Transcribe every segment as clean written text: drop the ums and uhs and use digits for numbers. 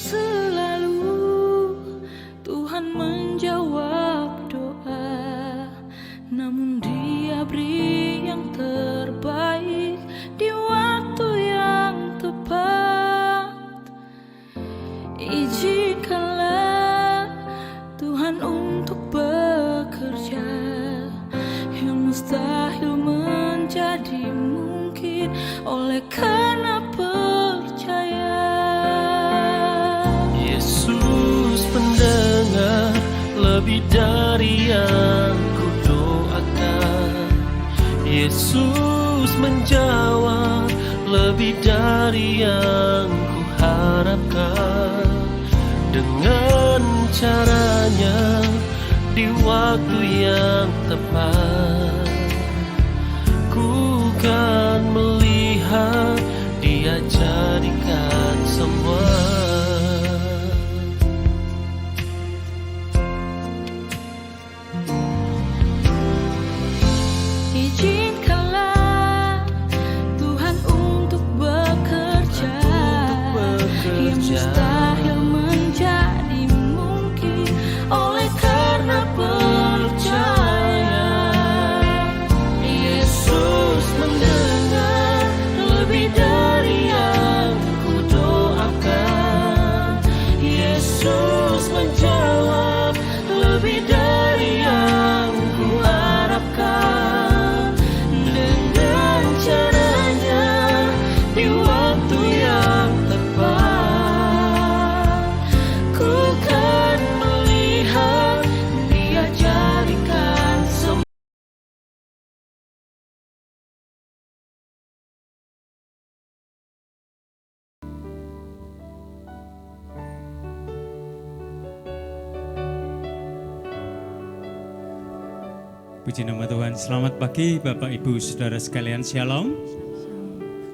selalu Tuhan menjawab doa, namun Dia beri yang terbaik di waktu yang tepat. Izinkanlah Tuhan untuk bekerja, yang mustahil menjadi mungkin oleh karena percaya. Yesus mendengar lebih dari yang kudoakan. Yesus menjawab lebih dari yang kuharapkan. Dengan caranya di waktu yang tepat, ku kan melihat Dia jadikan semua. Izinkanlah Tuhan untuk bekerja, yang mustahil menjadi mungkin oleh karena percaya. Yesus mendengar lebih dari yang kudoakan. Yesus menjawab lebih dari yang kuharapkan. Dengan caranya di waktu yang tepat, ku kan melihat Dia jadikan semua. Puji nama Tuhan. Selamat pagi Bapak Ibu Saudara sekalian, Shalom.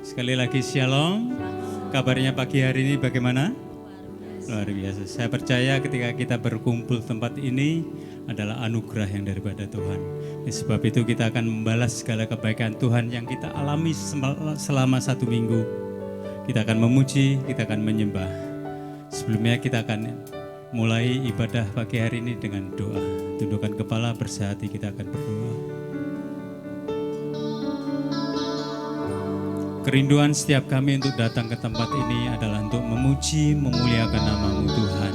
Sekali lagi Shalom. Kabarnya pagi hari ini bagaimana? Luar biasa. Saya percaya ketika kita berkumpul tempat ini adalah anugerah yang daripada Tuhan. Sebab itu kita akan membalas segala kebaikan Tuhan yang kita alami selama 1 minggu. Kita akan memuji, kita akan menyembah. Sebelumnya kita akan mulai ibadah pagi hari ini dengan doa. Tundukkan kepala, bersehati, kita akan berdoa. Kerinduan setiap kami untuk datang ke tempat ini adalah untuk memuji, memuliakan nama-Mu Tuhan.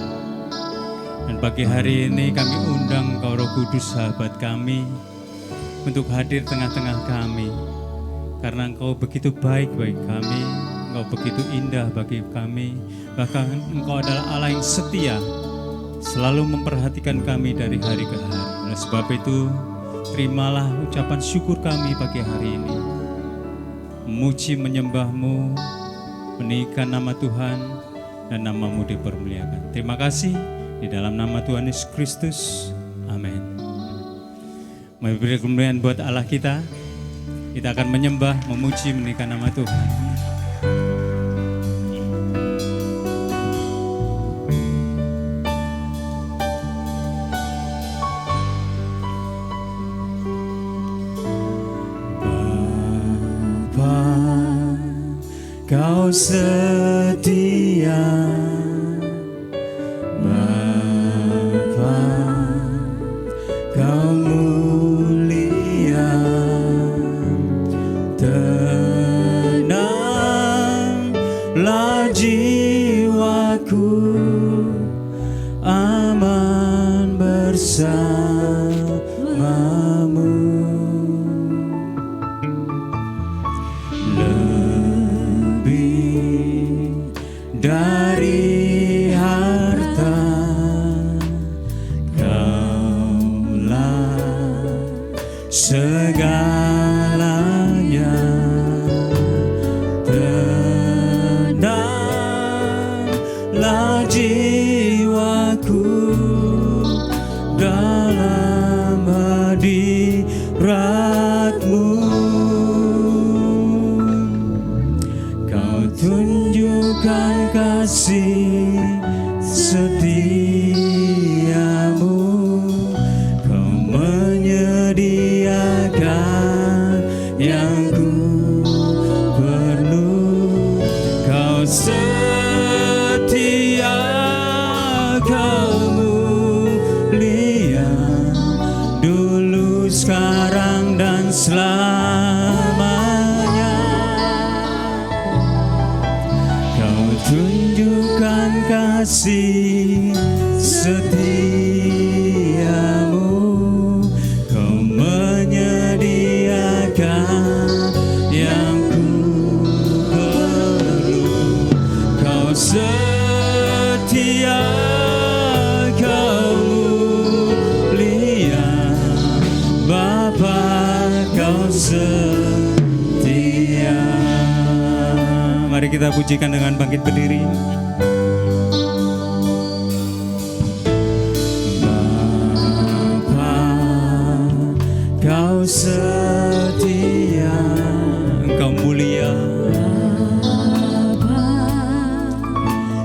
Dan pagi hari ini kami undang Engkau Roh Kudus sahabat kami untuk hadir tengah-tengah kami. Karena Engkau begitu baik bagi kami, Engkau begitu indah bagi kami. Bahkan Engkau adalah Allah yang setia, selalu memperhatikan kami dari hari ke hari. Oleh sebab itu, terimalah ucapan syukur kami pagi hari ini. Memuji menyembah-Mu, meninggikan nama Tuhan, dan nama-Mu dipermuliakan. Terima kasih di dalam nama Tuhan Yesus Kristus. Amin. Mari beri kemuliaan buat Allah kita. Kita akan menyembah, memuji, meninggikan nama Tuhan. Kau setia, Bapa, Kau mulia, tenanglah jiwaku, aman bersamamu. Dari harta Kaulah segalanya, tenanglah jiwaku dalam hadirat-Mu. Kau tunjukkan kasih setiamu, Kau menyediakan yang ku perlu. Kau setia, tunjukkan kasih setiamu, kau menyediakan yang ku perlu. Kau setia, kau mulia, Bapa, kau setia. Mari kita pujikan dengan bangkit berdiri. Bapa, kau setia, engkau mulia.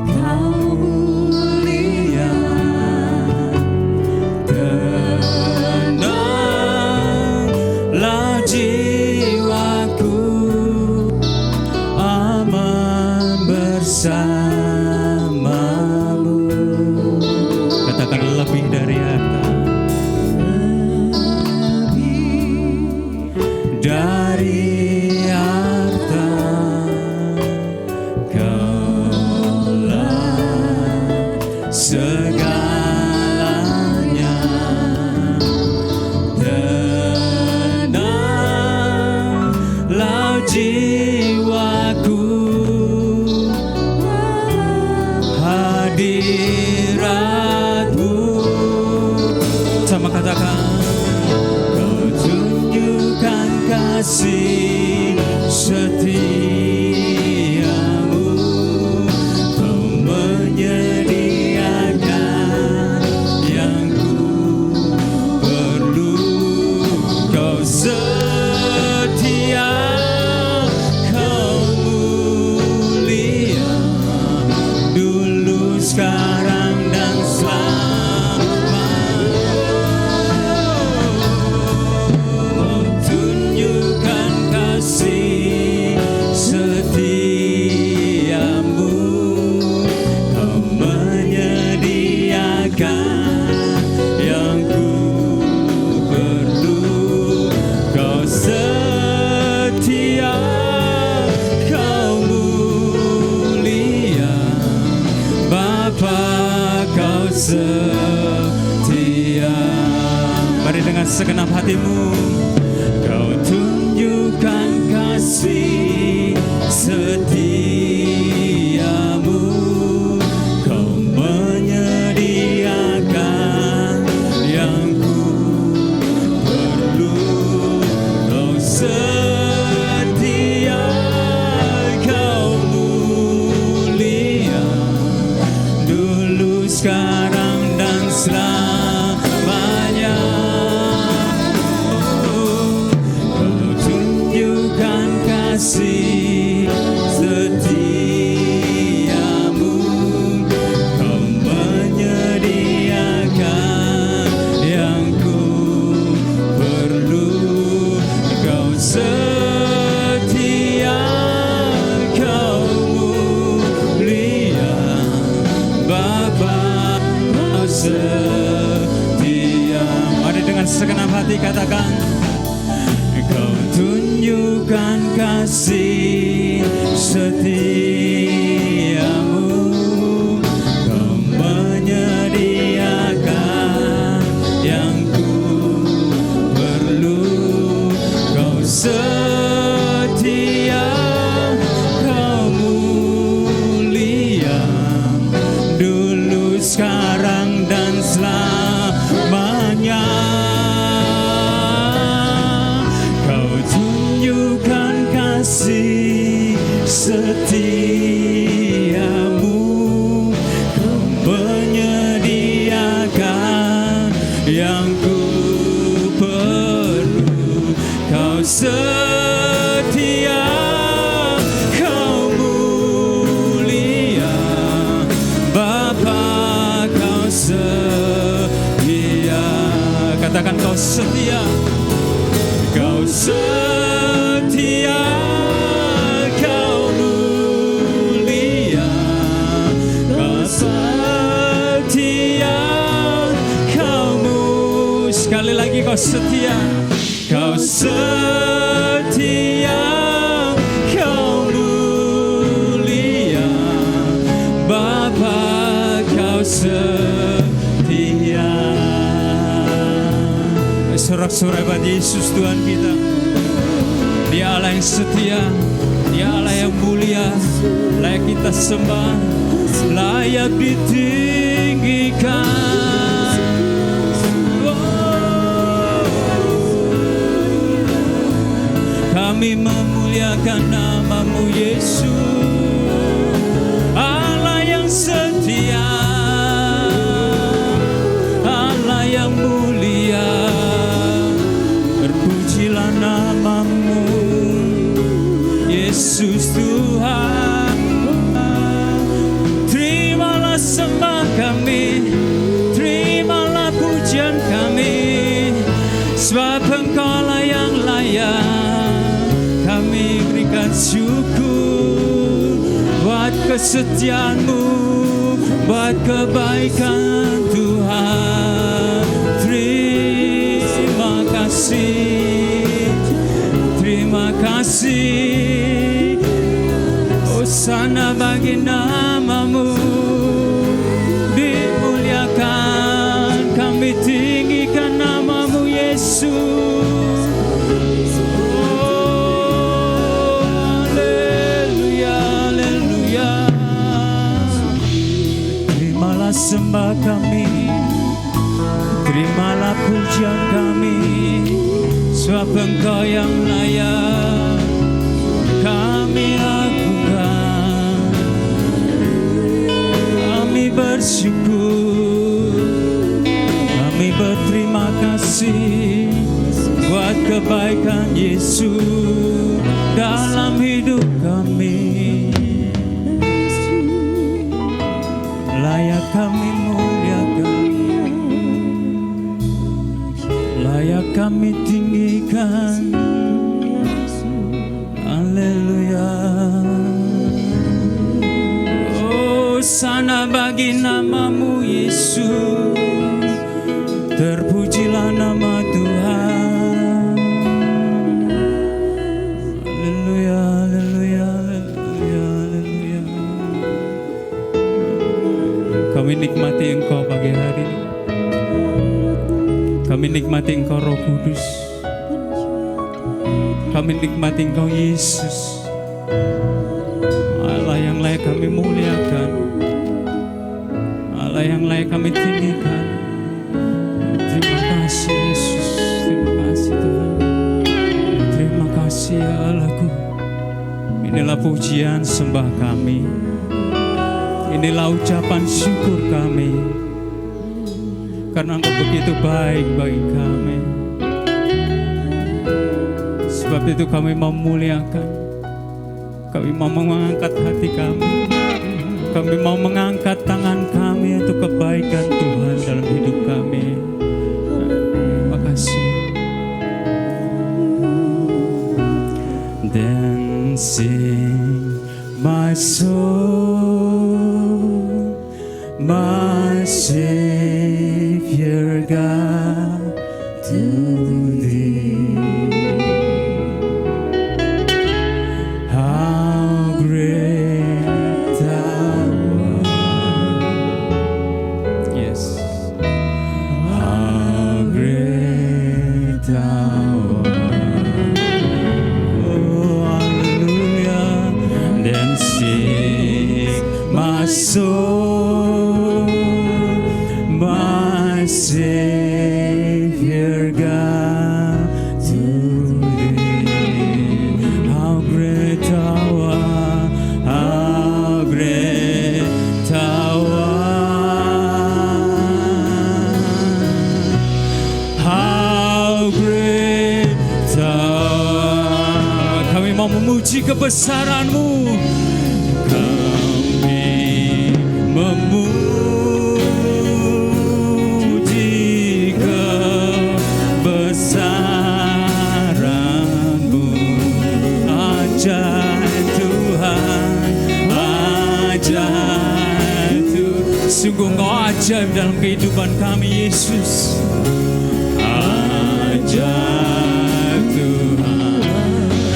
Kau mulia, tenanglah jiwaku, aman bersamamu. Katakan lebih dari harta, dari harta, kaulah segalanya. Tenanglah jiwaku, hadiratmu. Sama katakan, kau tunjukkan kasih setiamu, kau menyediakan yang ku perlu. Kau setia, kau mulia, dulu, sekarang, dan tunjukkan kasih setiamu, kau menyediakan yang ku perlu. Kau setia, kau mulia, Bapa, kau setia. Mari dengan segenap hatimu, kau tunjukkan kasih setiamu, kau menyediakan yang ku perlu. Kau setia, kau mulia, dulu, sekarang, dan selamanya. Kau tunjukkan kasih setiamu, kau menyediakan yang ku perlu. Kau setia, kau mulia, Bapa, kau setia. Mari dengan segenap hati katakan, kau tunjukkan kasih setiamu, kau menyediakan yang ku perlu. Kau setia, kau mulia, dulu, sekarang, dan selamanya. Kau tunjukkan kasih setiamu, kau menyediakan yang ku perlu. Kau setia, kau mulia, Bapa, kau setia. Katakan, kau setia, kau setia, kau mulia, kau setia, sekali lagi, kau setia, kau setia, kau mulia, Sobat Yesus Tuhan kita, Dia Allah yang setia, Dia Allah yang mulia, layak kita sembah, layak ditinggikan. Kami memuliakan nama-Mu Yesus, Allah yang setia, Allah yang mulia. Terpujilah nama-Mu Yesus Tuhan. Terimalah sembah kami, terimalah pujian kami, sebab Engkau-lah yang layak. Kami berikan syukur buat kesetiaan-Mu, buat kebaikan Tuhan. Terima kasih, terima kasih. Hosana bagi nama-Mu, dimuliakan, kami tinggikan nama-Mu Yesus. Sembah kami, terimalah pujian kami, sebab Engkau yang layak. Kami agungkan, kami bersyukur, kami berterima kasih buat kebaikan Yesus dalam hidup kami. Layak kami muliakan, layak kami tinggikan. Haleluya. Oh, sana bagi nama-Mu Yesus, terpujilah nama Tuhan. Haleluya, haleluya, haleluya, haleluya. Kami nikmati Engkau pagi hari ini. Kami nikmati Engkau Roh Kudus. Kami nikmati Engkau Yesus, Allah yang layak kami muliakan, Allah yang layak kami tinggikan. Terima kasih Yesus, terima kasih Tuhan, terima kasih ya Allahku. Inilah pujian sembah kami, inilah ucapan syukur kami, karena Engkau begitu baik bagi kami. Sebab itu kami memuliakan, kami mau mengangkat hati kami mau mengangkat tangan kami untuk kebaikan Tuhan dalam hidup kami. Terima kasih. Then sing my soul, my Savior God, to Thee. How great Thou art. Yes. How great Thou art. Oh, hallelujah. Then sing my soul, my Savior God, to Thee. How great Thou art, how great Thou art, how great Thou art. Kami mau memuji kebesaran-Mu, kami memuji kebesaran-Mu. Ajaib Tuhan, ajaib Tuhan. Sungguh Engkau ajaib dalam kehidupan kami Yesus. Ajaib Tuhan,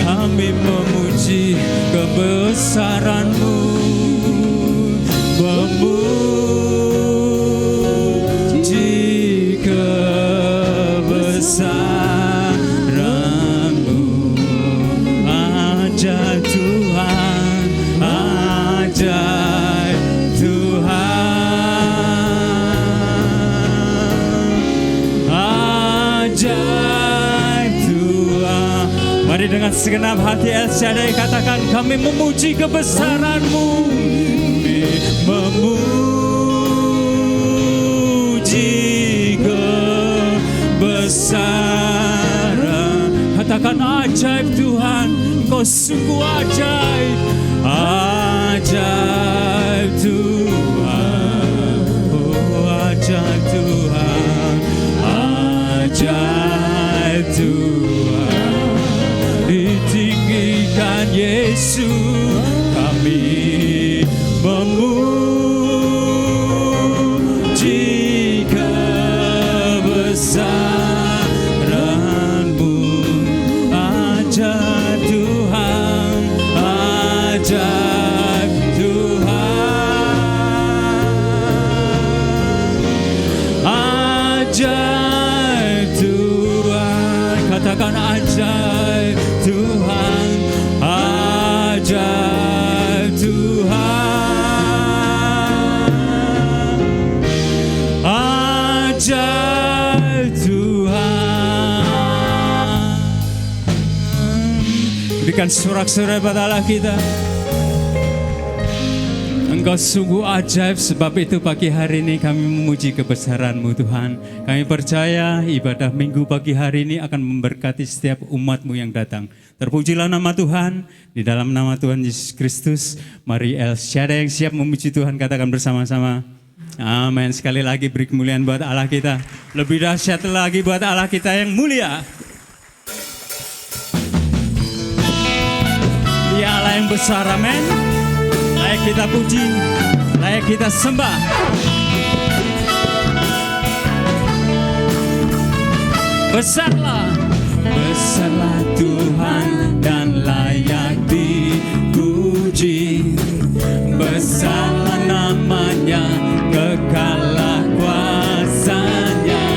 kami memuji kebesaran-Mu, memuji kebesaran. Mari dengan segenap hati El Shaddai katakan, kami memuji kebesaran-Mu. Memuji kebesaran. Katakan ajaib Tuhan, Engkau sungguh ajaib. Ajaib Tuhan, oh ajaib Tuhan, ajaib Tuhan. Ditinggikan Yesus, kami memuji kebesaran-Mu. Ajaib Tuhan, ajaib Tuhan, ajaib Tuhan. Katakan ajaib Tuhan, ajaib Tuhan, ajaib Tuhan. Berikan sorak-sorai pada Allah kita. Engkau sungguh ajaib, sebab itu pagi hari ini kami memuji kebesaran-Mu Tuhan. Kami percaya ibadah minggu pagi hari ini akan memberkati setiap umat-Mu yang datang. Terpujilah nama Tuhan, di dalam nama Tuhan Yesus Kristus. Mari El Shaddai yang siap memuji Tuhan katakan bersama-sama. Amin. Sekali lagi beri kemuliaan buat Allah kita. Lebih dahsyat lagi buat Allah kita yang mulia. Dia Allah yang besar, amin. Layak kita puji, layak kita sembah. Besarlah, besarlah Tuhan dan layak dipuji. Besarlah namanya, kekallah kuasanya.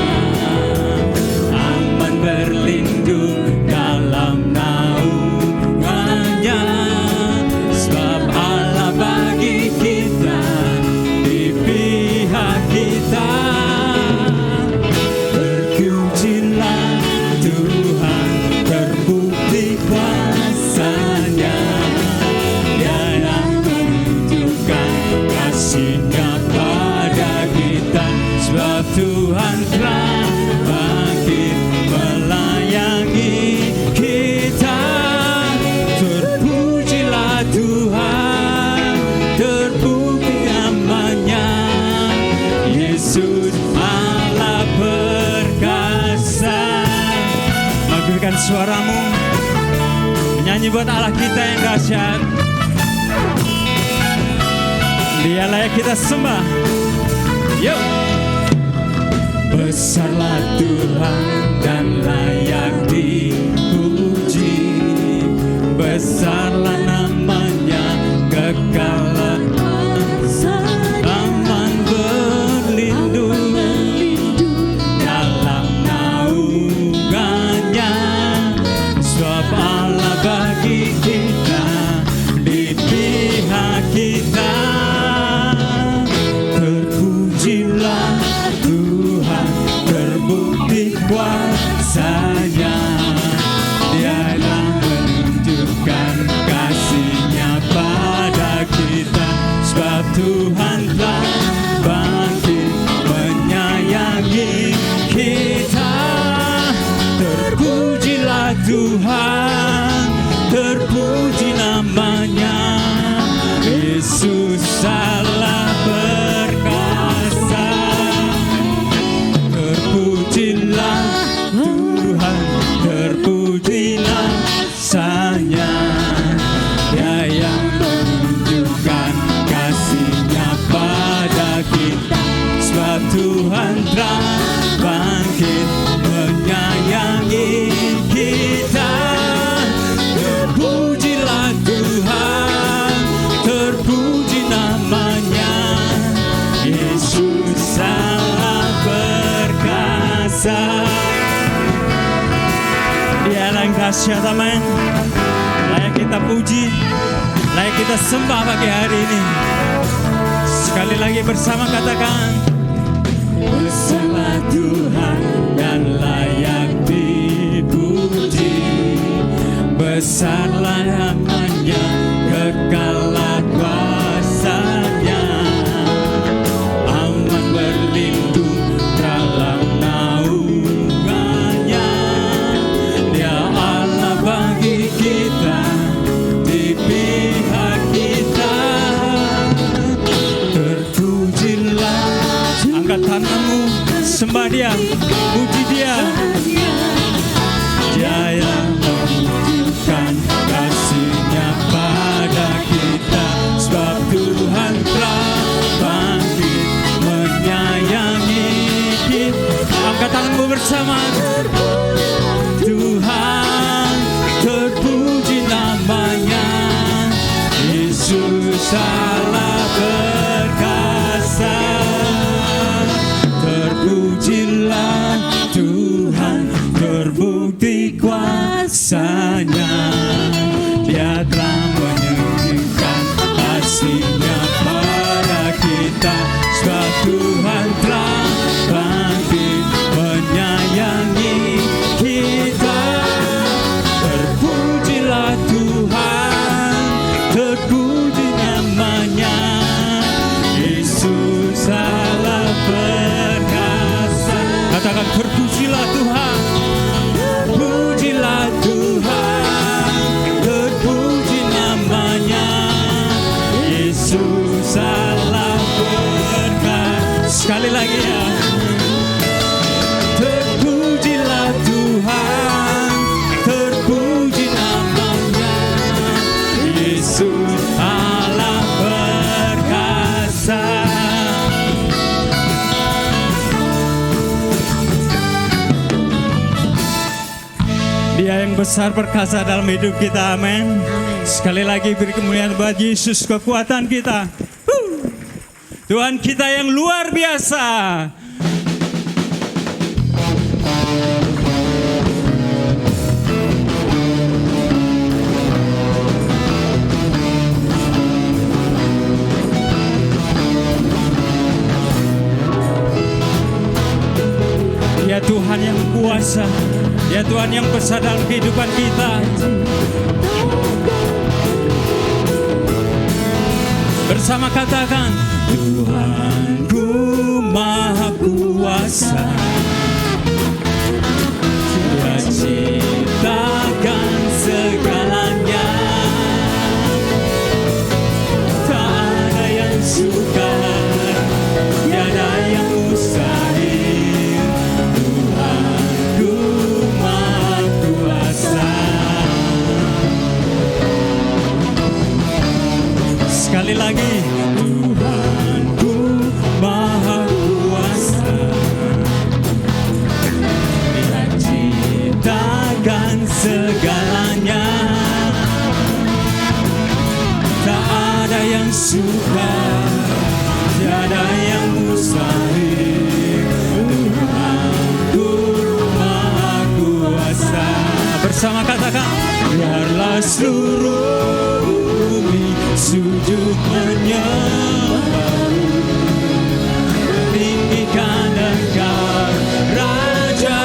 Aman berlindung dalam naungannya. Sebab Allah bagi kita, di pihak kita. Terpujilah Tuhan, terbukti kuasanya. Dia yang menunjukkan kasih-Nya pada kita. Sebab Tuhan telah bangkit melayani kita. Terpujilah Tuhan, terbukti namanya. Yesus Allah perkasa. Berikan suaramu, menyanyi buat Allah kita yang dahsyat. Dia layak kita sembah. Yuk. Besarlah Tuhan dan layak dipuji. Besarlah namanya, kekallah aman berlindung dalam naungannya. Sebab Allah bagi kita, di pihak kita. Terpujilah Tuhan, terbukti kuasanya. Dia yang menunjukkan kasih-Nya pada kita. Sebab Tuhan telah bangkit menyayangi kita. Terpujilah Tuhan, terpuji namanya. Yesus Allah perkasa. Terpujilah Tuhan, terpujilah Sang-Nya. Dia yang menunjukkan kasih-Nya pada kita. Sebab Tuhan telah bangkit menyayangi kita. Terpujilah Tuhan, terpuji namanya. Yesus Allah perkasa. Dia yang dahsyat, amin. Layak kita puji, layak kita sembah pagi hari ini. Sekali lagi bersama katakan, besarlah Tuhan dan layak dipuji. besarlah namanya, kekallah kuasanya, aman berlindung dalam naungannya. Dia Allah bagi kita, di pihak kita. Terpujilah, angkat tanganmu, sembah Dia, puji Dia. Dia yang menunjukkan kasih-Nya pada kita, sebab Tuhan telah bangkit menyayangi kita. Angkat tanganmu bersama. Tuhan, terpuji namanya, Yesus Allah perkasa. Terpujilah Tuhan, terbukti kuasa-Nya. Dia telah menunjukkan kasih-Nya pada kita, sebab Tuhan telah bangkit menyayangi kita. Terpujilah Tuhan, terpuji namanya, Yesus Allah perkasa. Katakan terpujilah Tuhan, pujilah Tuhan, terpuji namanya, Yesus Allah perkasa. Sekali lagi ya. Terpujilah Tuhan, terpuji namanya, Yesus Allah perkasa. Dia yang besar perkasa dalam hidup kita, amin. Sekali lagi beri kemuliaan buat Yesus, kekuatan kita. Tuhan kita yang luar biasa. Ya Tuhan yang kuasa, ya Tuhan yang besar dalam kehidupan kita. Bersama katakan, Tuhanku Maha Kuasa, Dia ciptakan segalanya. Tak ada yang sukar, tiada yang mustahil. Tuhanku Maha Kuasa. Sekali lagi, Tuhanku Maha Kuasa, Dia ciptakan segalanya. Tak ada yang sukar, tiada yang mustahil. Tuhanku Maha Kuasa. Bersama katakan, biarlah seluruh bumi sujud menyembah-Mu, meninggikan Engkau Raja.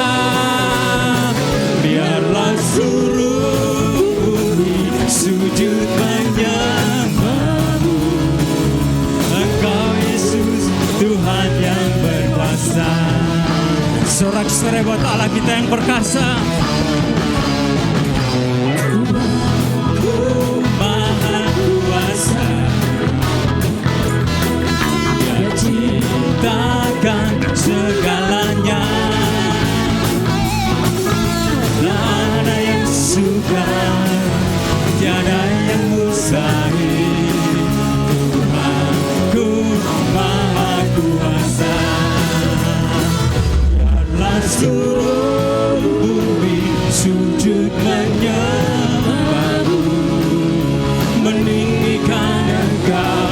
Biarlah seluruh bumi sujud menyembah-Mu, Engkau Yesus Tuhan yang berkuasa. Sorak-sorai buat Allah kita yang perkasa. Maha Kuasa, Dia ciptakan segalanya. Tak ada yang sukar, tiada yang mustahil. Tuhanku Maha Kuasa. Biarlah seluruh bumi sujud menyembah-Mu, meninggikan Engkau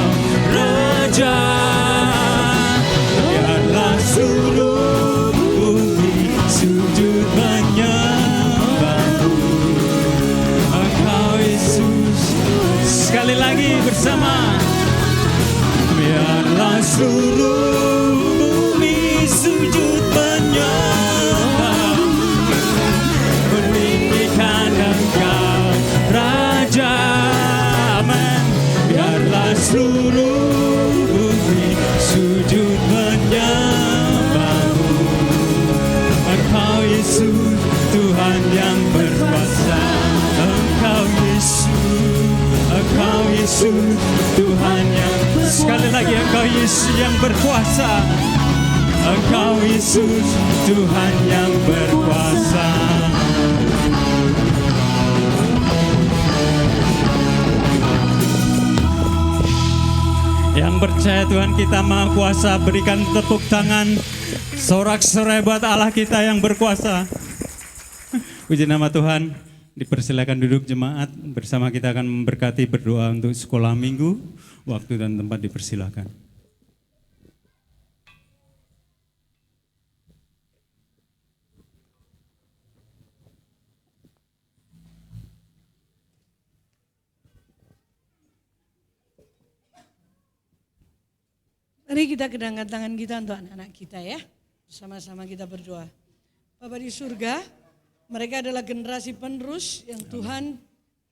Raja. Biarlah seluruh bumi sujud menyembah-Mu, Engkau Yesus. Sekali lagi bersama. Biarlah seluruh bumi sujud menyembah, meninggikan Engkau bumi sujud menyembahmu. Engkau Yesus, Tuhan yang berkuasa. Engkau Yesus, Tuhan yang sekali lagi Engkau Yesus yang berkuasa. Engkau Yesus, Tuhan yang berkuasa. Yang percaya Tuhan kita Maha Kuasa, berikan tepuk tangan sorak-sorai buat Allah kita yang berkuasa. Puji nama Tuhan. Dipersilakan duduk jemaat, bersama kita akan memberkati berdoa untuk sekolah minggu. Waktu dan tempat dipersilakan. Mari kita kedangkan tangan kita untuk anak-anak kita ya. Sama-sama kita berdoa. Bapa di surga, mereka adalah generasi penerus yang Tuhan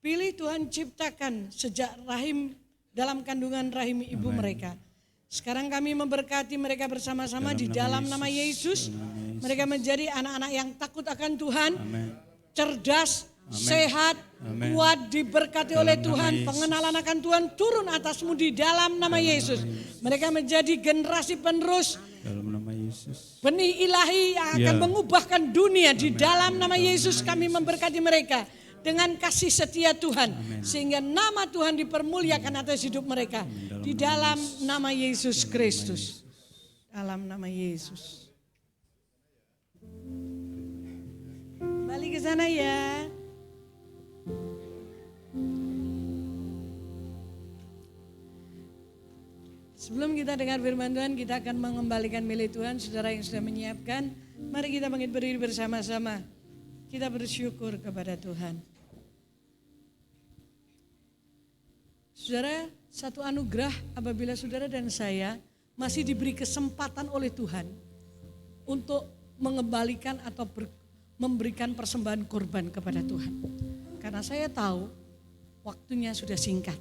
pilih, Tuhan ciptakan sejak rahim, dalam kandungan rahim ibu mereka. Sekarang kami memberkati mereka bersama-sama di dalam nama Yesus. Mereka menjadi anak-anak yang takut akan Tuhan, cerdas, sehat, kuat, diberkati oleh Tuhan. Pengenalan akan Tuhan turun atasmu di dalam nama Yesus. Mereka menjadi generasi penerus, Dalam nama Yesus. benih ilahi yang akan mengubahkan dunia. Di dalam nama Yesus kami memberkati mereka dengan kasih setia Tuhan. Sehingga nama Tuhan dipermuliakan atas hidup mereka. Di dalam nama Yesus Kristus. Dalam nama Yesus. Balik ke sana ya. Sebelum kita dengar firman Tuhan, kita akan mengembalikan milik Tuhan. Saudara yang sudah menyiapkan, mari kita bangkit berdiri bersama-sama. Kita bersyukur kepada Tuhan. Saudara, satu anugerah apabila saudara dan saya masih diberi kesempatan oleh Tuhan untuk mengembalikan atau memberikan persembahan korban kepada Tuhan. Karena saya tahu waktunya sudah singkat.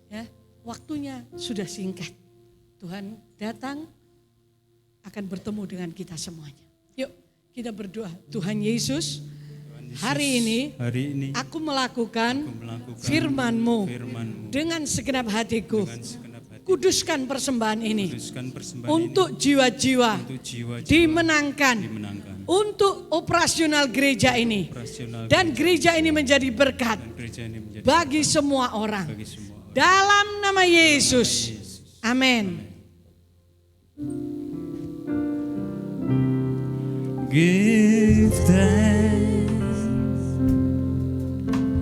Ya. Waktunya sudah singkat. Tuhan datang akan bertemu dengan kita semuanya. Yuk kita berdoa. Tuhan Yesus, hari ini aku melakukan firman-Mu dengan segenap hatiku. Kuduskan persembahan ini untuk jiwa-jiwa dimenangkan untuk operasional gereja ini. Dan gereja ini menjadi berkat bagi semua orang. Dalam nama Yesus. Amin. Give thanks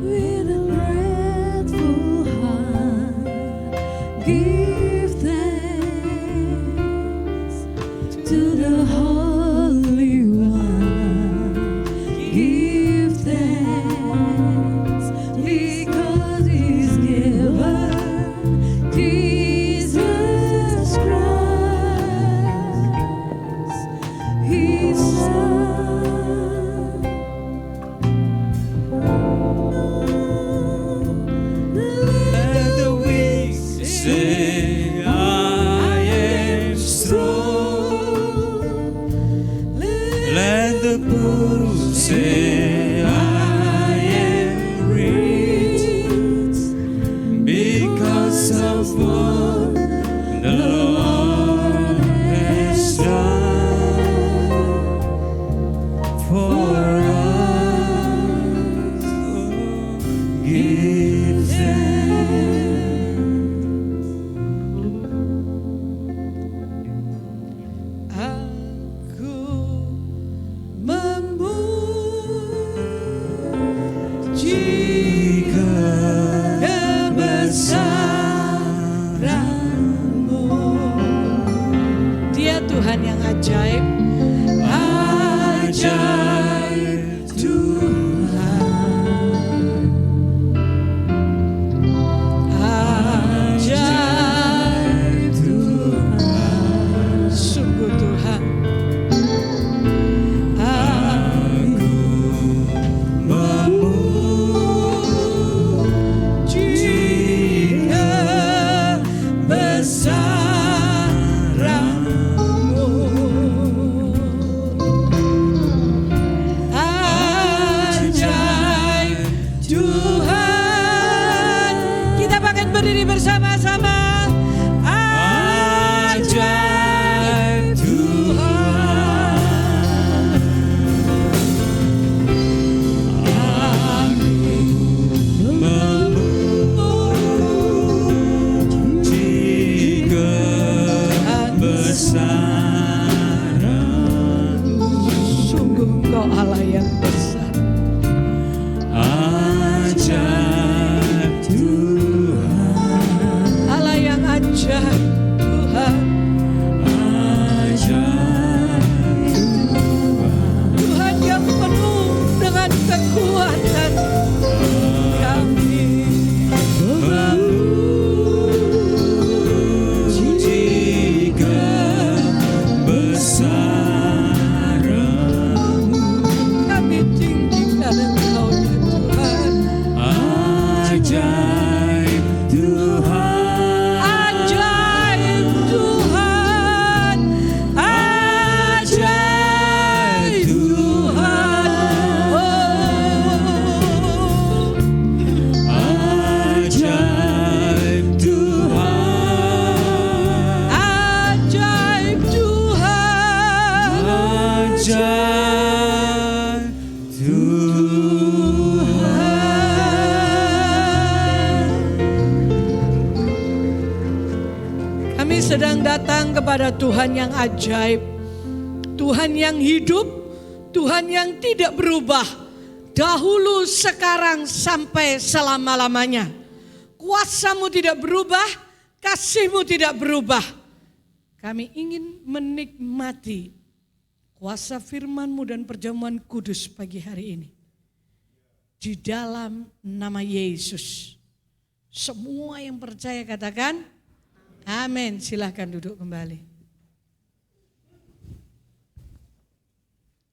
with a grateful heart. Give thanks to the Holy One. Give thanks because He's given Jesus Christ, His Son. Let the weak say I am strong. Let the poor say I am rich because of what the Lord has done for us. Give Aku memuji kebesaran-Mu. Dia Tuhan yang ajaib. Ajaib Tuhan. Ajaib Tuhan. Sungguh Tuhan. Aku memuji kebesaran-Mu. Bersama-sama. Ajaib Tuhan, aku memuji kebesaran-Mu. Sungguh Engkau Allah yang besar. Ajaib Tuhan, Allah yang ajaib Tuhan. ajaib Tuhan yang penuh dengan kekuatan. Kami memuji kebesaran-Mu. kami tinggikan Engkau ya Tuhan. Ajaib Tuhan, Ajaib Tuhan. Ajaib Tuhan. ajaib Tuhan, Ajaib Tuhan. ajaib Kami sedang datang kepada Tuhan yang ajaib, Tuhan yang hidup, Tuhan yang tidak berubah, dahulu, sekarang, sampai selama-lamanya. Kuasa-Mu tidak berubah, kasih-Mu tidak berubah. Kami ingin menikmati kuasa firman-Mu dan perjamuan kudus pagi hari ini. Di dalam nama Yesus. Semua yang percaya katakan, amin. Silahkan duduk kembali.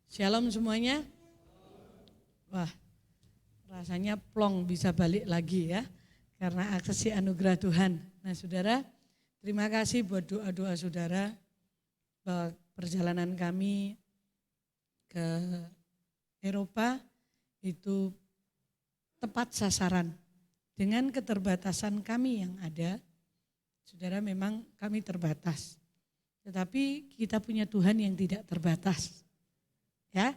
Shalom semuanya. Wah, rasanya plong bisa balik lagi ya. Karena aksesi anugerah Tuhan. Nah saudara, terima kasih buat doa-doa saudara. Bahwa perjalanan kami ke Eropa itu tepat sasaran. Dengan keterbatasan kami yang ada, saudara, memang kami terbatas. Tetapi kita punya Tuhan yang tidak terbatas. Ya,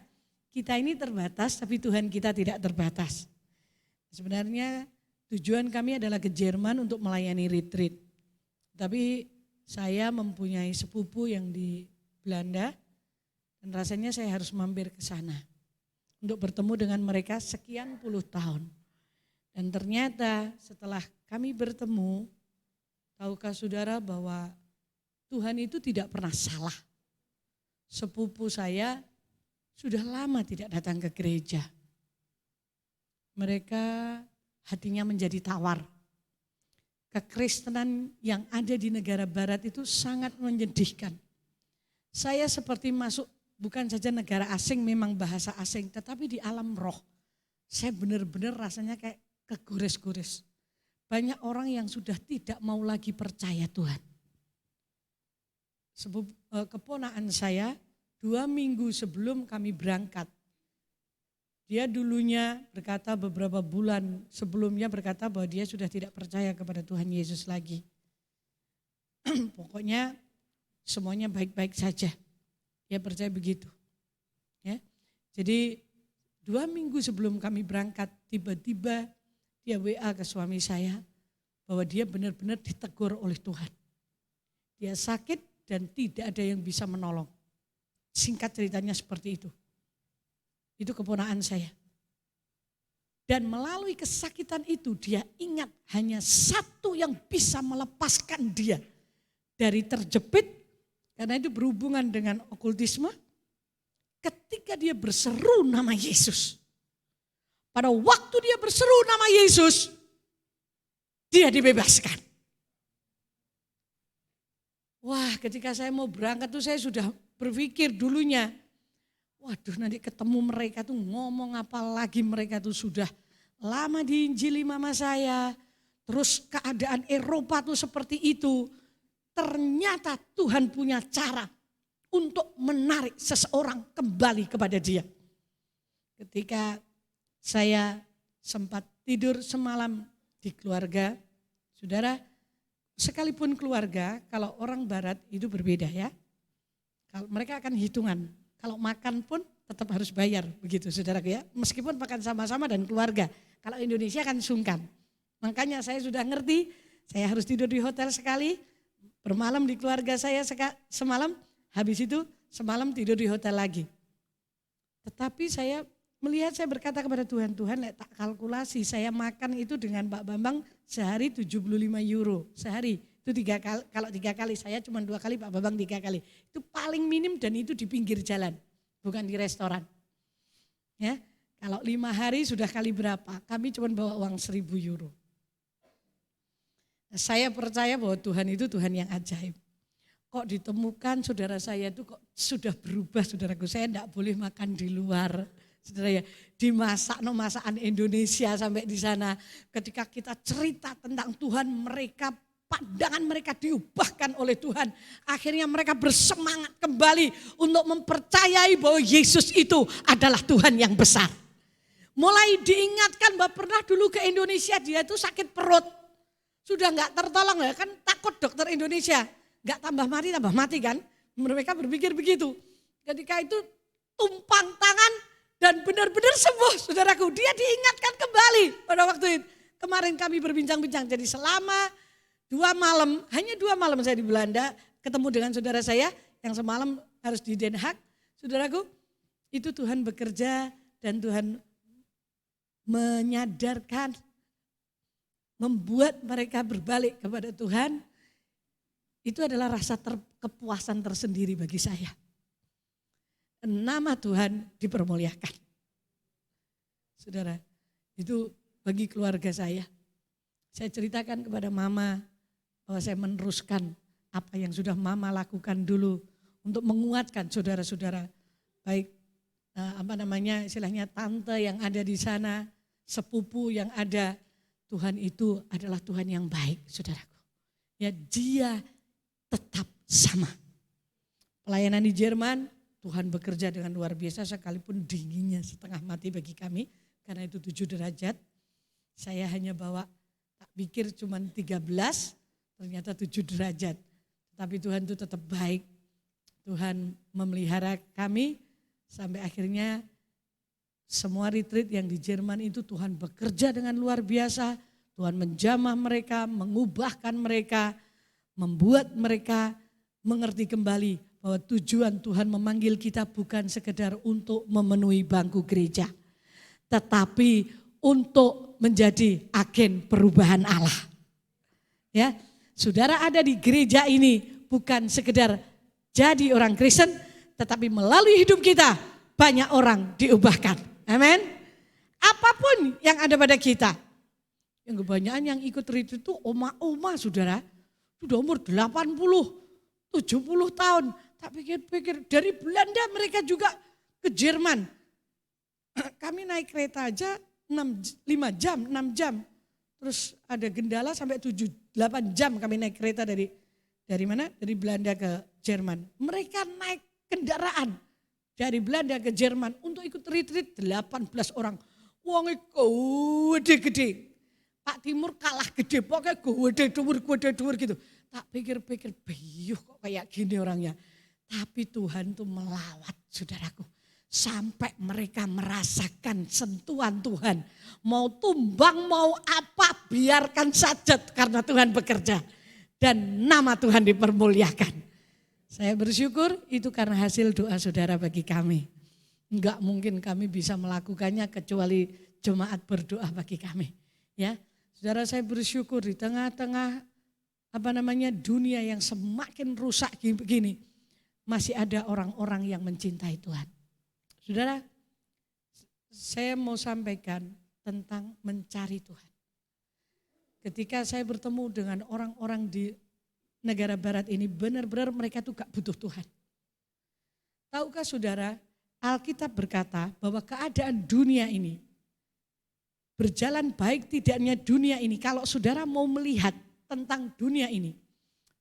kita ini terbatas tapi Tuhan kita tidak terbatas. Sebenarnya tujuan kami adalah ke Jerman untuk melayani retreat. Tapi saya mempunyai sepupu yang di Belanda dan rasanya saya harus mampir ke sana untuk bertemu dengan mereka sekian puluh tahun. Dan ternyata setelah kami bertemu, tahukah saudara bahwa Tuhan itu tidak pernah salah. Sepupu saya sudah lama tidak datang ke gereja. Mereka hatinya menjadi tawar. Kekristenan yang ada di negara barat itu sangat menyedihkan. Saya seperti masuk bukan saja negara asing, memang bahasa asing, tetapi di alam roh. Saya benar-benar rasanya kayak kegores-gores. Banyak orang yang sudah tidak mau lagi percaya Tuhan. Keponakan saya 2 minggu sebelum kami berangkat, dia dulunya berkata beberapa bulan sebelumnya berkata bahwa dia sudah tidak percaya kepada Tuhan Yesus lagi. Pokoknya semuanya baik-baik saja. Dia percaya begitu. Ya. Jadi 2 minggu sebelum kami berangkat, tiba-tiba dia WA ke suami saya bahwa dia benar-benar ditegur oleh Tuhan. Dia sakit dan tidak ada yang bisa menolong. Singkat ceritanya seperti itu. Itu keponakan saya. Dan melalui kesakitan itu dia ingat hanya satu yang bisa melepaskan dia dari terjepit. Karena itu berhubungan dengan okultisme. Ketika dia berseru nama Yesus. Pada waktu dia berseru nama Yesus, dia dibebaskan. Wah, ketika saya mau berangkat tuh saya sudah berpikir dulunya, waduh nanti ketemu mereka tuh ngomong apa lagi, mereka tuh sudah lama diinjili mama saya. Terus keadaan Eropa tuh seperti itu. Ternyata Tuhan punya cara untuk menarik seseorang kembali kepada dia. Ketika saya sempat tidur semalam di keluarga, saudara, sekalipun keluarga, kalau orang barat itu berbeda ya. Kalau mereka akan hitungan, kalau makan pun tetap harus bayar begitu saudaraku ya. Meskipun makan sama-sama dan keluarga. Kalau Indonesia kan sungkan. Makanya saya sudah ngerti, saya harus tidur di hotel sekali, bermalam di keluarga saya semalam, habis itu semalam tidur di hotel lagi. Tetapi saya melihat, saya berkata kepada Tuhan, Tuhan tak kalkulasi, saya makan itu dengan Pak Bambang sehari 75 euro sehari. Itu 3 kali, kalau 3 kali, saya cuma 2 kali, Pak Bambang 3 kali. Itu paling minim dan itu di pinggir jalan, bukan di restoran. Ya, kalau 5 hari sudah kali berapa, kami cuma bawa uang 1.000 euro. Saya percaya bahwa Tuhan itu Tuhan yang ajaib. Kok ditemukan saudara saya itu kok sudah berubah saudaraku. Saya tidak boleh makan di luar. Saudara ya, dimasak masakan Indonesia sampai di sana. Ketika kita cerita tentang Tuhan, mereka pandangan mereka diubahkan oleh Tuhan. Akhirnya mereka bersemangat kembali untuk mempercayai bahwa Yesus itu adalah Tuhan yang besar. Mulai diingatkan bahwa pernah dulu ke Indonesia dia itu sakit perut. Sudah enggak tertolong ya kan, takut dokter Indonesia. Enggak tambah mati kan. Mereka berpikir begitu. Ketika itu tumpang tangan dan benar-benar sembuh saudaraku. Dia diingatkan kembali pada waktu itu. Kemarin kami berbincang-bincang. Jadi selama 2 malam, hanya 2 malam saya di Belanda. Ketemu dengan saudara saya yang semalam harus di Den Haag. Saudaraku, itu Tuhan bekerja dan Tuhan menyadarkan, membuat mereka berbalik kepada Tuhan. Itu adalah rasa kepuasan tersendiri bagi saya. Nama Tuhan dipermuliakan. Saudara, itu bagi keluarga saya. Saya ceritakan kepada mama bahwa saya meneruskan apa yang sudah mama lakukan dulu untuk menguatkan saudara-saudara. Baik istilahnya tante yang ada di sana, sepupu yang ada. Tuhan itu adalah Tuhan yang baik, saudaraku. Ya, dia tetap sama. Pelayanan di Jerman, Tuhan bekerja dengan luar biasa sekalipun dinginnya setengah mati bagi kami. Karena itu 7 derajat. Saya hanya bawa, tak pikir cuma 13, ternyata 7 derajat. Tapi Tuhan itu tetap baik. Tuhan memelihara kami sampai akhirnya semua retreat yang di Jerman itu Tuhan bekerja dengan luar biasa. Tuhan menjamah mereka, mengubahkan mereka, membuat mereka mengerti kembali bahwa tujuan Tuhan memanggil kita bukan sekedar untuk memenuhi bangku gereja. Tetapi untuk menjadi agen perubahan Allah. Ya, saudara ada di gereja ini bukan sekedar jadi orang Kristen, tetapi melalui hidup kita banyak orang diubahkan. Amin. Apapun yang ada pada kita. Yang kebanyakan yang ikut retreat itu oma-oma saudara. Sudah umur 80, 70 tahun. Tak pikir-pikir dari Belanda mereka juga ke Jerman. Kami naik kereta aja 5 jam, 6 jam. Terus ada gendala sampai 8 jam kami naik kereta dari mana? Dari Belanda ke Jerman. Mereka naik kendaraan dari Belanda ke Jerman untuk ikut retreat 18 orang. Wongnya gede-gede. Pak Timur kalah gede, pokoknya gede-dur gitu. Tak pikir-pikir, biyuh kok kayak gini orangnya. Tapi Tuhan tuh melawat saudaraku. Sampai mereka merasakan sentuhan Tuhan. Mau tumbang, mau apa, biarkan saja karena Tuhan bekerja. Dan nama Tuhan dipermuliakan. Saya bersyukur itu karena hasil doa saudara bagi kami. Enggak mungkin kami bisa melakukannya kecuali jemaat berdoa bagi kami. Ya, saudara saya bersyukur di tengah-tengah dunia yang semakin rusak begini. Masih ada orang-orang yang mencintai Tuhan. Saudara, saya mau sampaikan tentang mencari Tuhan. Ketika saya bertemu dengan orang-orang di negara barat ini benar-benar mereka tuh gak butuh Tuhan. Tahukah saudara, Alkitab berkata bahwa keadaan dunia ini berjalan baik tidaknya dunia ini. Kalau saudara mau melihat tentang dunia ini,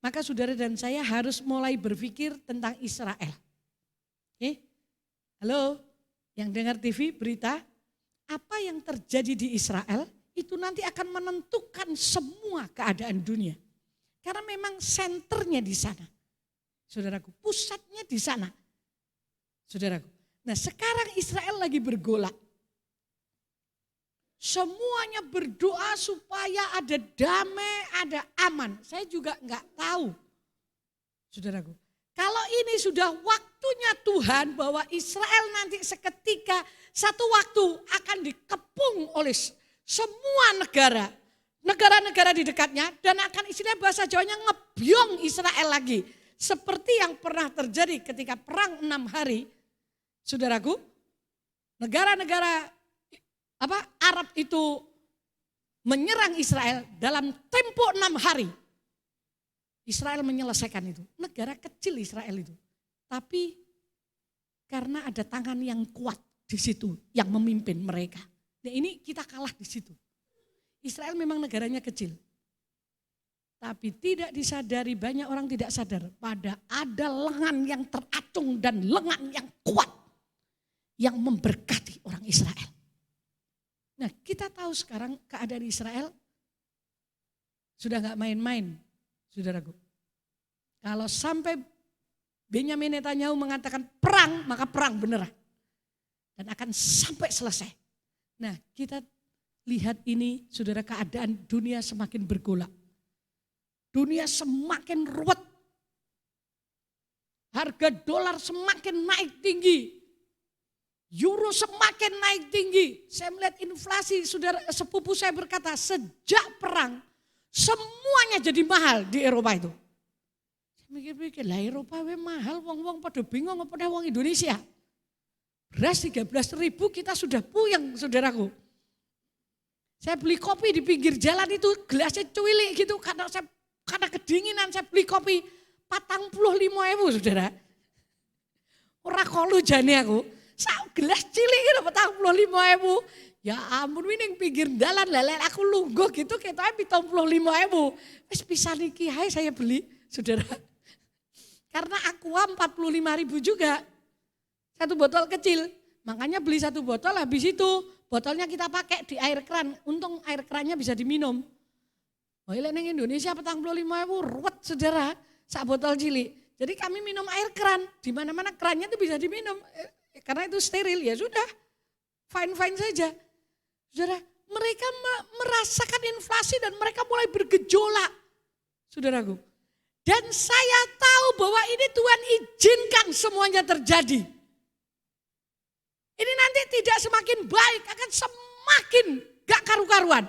maka saudara dan saya harus mulai berpikir tentang Israel. Halo, yang dengar TV berita, apa yang terjadi di Israel itu nanti akan menentukan semua keadaan dunia. Karena memang senternya di sana. Saudaraku, pusatnya di sana. Saudaraku. Nah sekarang Israel lagi bergolak. Semuanya berdoa supaya ada damai, ada aman. Saya juga enggak tahu. Saudaraku. Kalau ini sudah waktunya Tuhan bahwa Israel nanti seketika satu waktu akan dikepung oleh semua negara. Negara-negara di dekatnya dan akan istilah bahasa Jawanya ngebyong Israel lagi. Seperti yang pernah terjadi ketika perang 6 hari. Saudaraku, negara-negara Arab itu menyerang Israel dalam tempo 6 hari. Israel menyelesaikan itu. Negara kecil Israel itu. Tapi karena ada tangan yang kuat di situ yang memimpin mereka. Nah ini kita kalah di situ. Israel memang negaranya kecil. Tapi tidak disadari, banyak orang tidak sadar pada ada lengan yang teracung dan lengan yang kuat yang memberkati orang Israel. Nah kita tahu sekarang keadaan Israel sudah gak main-main. Saudaraku, kalau sampai Benyamin Netanyahu mengatakan perang, maka perang beneran. Dan akan sampai selesai. Nah kita lihat ini saudara, keadaan dunia semakin bergolak. Dunia semakin ruwet. Harga dolar semakin naik tinggi. Euro semakin naik tinggi. Saya melihat inflasi, saudara sepupu saya berkata sejak perang semuanya jadi mahal di Eropa itu. Saya mikir-mikir, lah Eropa mahal, wong-wong pada bingung pada wong Indonesia. Beras 13.000 kita sudah puyeng saudaraku. Saya beli kopi di pinggir jalan itu gelasnya cuilik gitu. Karena kedinginan saya beli kopi 45.000 saudara. Orang kolu jane aku. Gelas cilik gitu 45.000. Ya ampun ini pinggir jalan lele aku lungguh gitu ketoknya 75.000. Wis pisan iki hae saya beli saudara. Karena Aqua 45.000 juga. Satu botol kecil. Makanya beli satu botol habis itu botolnya kita pakai di air keran. Untung air kerannya bisa diminum. Oh ini neng Indonesia 45.000 ruwet saudara. Sak botol cilik. Jadi kami minum air keran. Di mana-mana kerannya itu bisa diminum. Karena itu steril ya sudah. Fine-fine saja. Saudara, mereka merasakan inflasi dan mereka mulai bergejolak. Saudaraku. Dan saya tahu bahwa ini Tuhan izinkan semuanya terjadi. Ini nanti tidak semakin baik, akan semakin gak karu-karuan.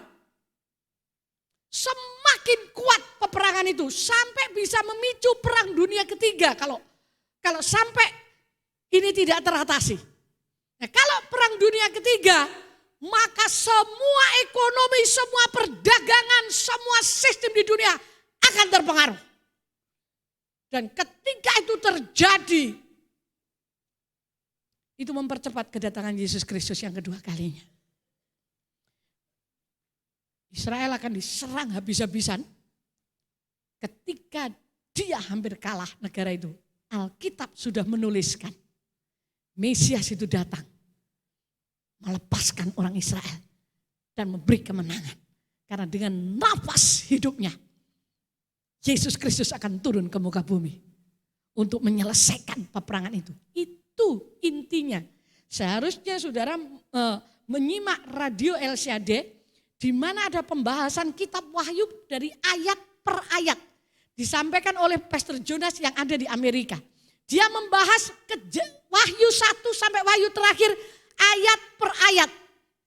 Semakin kuat peperangan itu sampai bisa memicu perang dunia ketiga kalau sampai ini tidak teratasi. Nah, kalau perang dunia ketiga, maka semua ekonomi, semua perdagangan, semua sistem di dunia akan terpengaruh. Dan ketika itu terjadi, itu mempercepat kedatangan Yesus Kristus yang kedua kalinya. Israel akan diserang habis-habisan ketika dia hampir kalah negara itu. Alkitab sudah menuliskan Mesias itu datang melepaskan orang Israel dan memberi kemenangan. Karena dengan nafas hidupnya Yesus Kristus akan turun ke muka bumi untuk menyelesaikan peperangan itu. Itu intinya. Seharusnya saudara menyimak radio LCAD di mana ada pembahasan kitab Wahyu dari ayat per ayat. Disampaikan oleh Pastor Jonas yang ada di Amerika. Dia membahas Wahyu 1 sampai Wahyu terakhir ayat per ayat.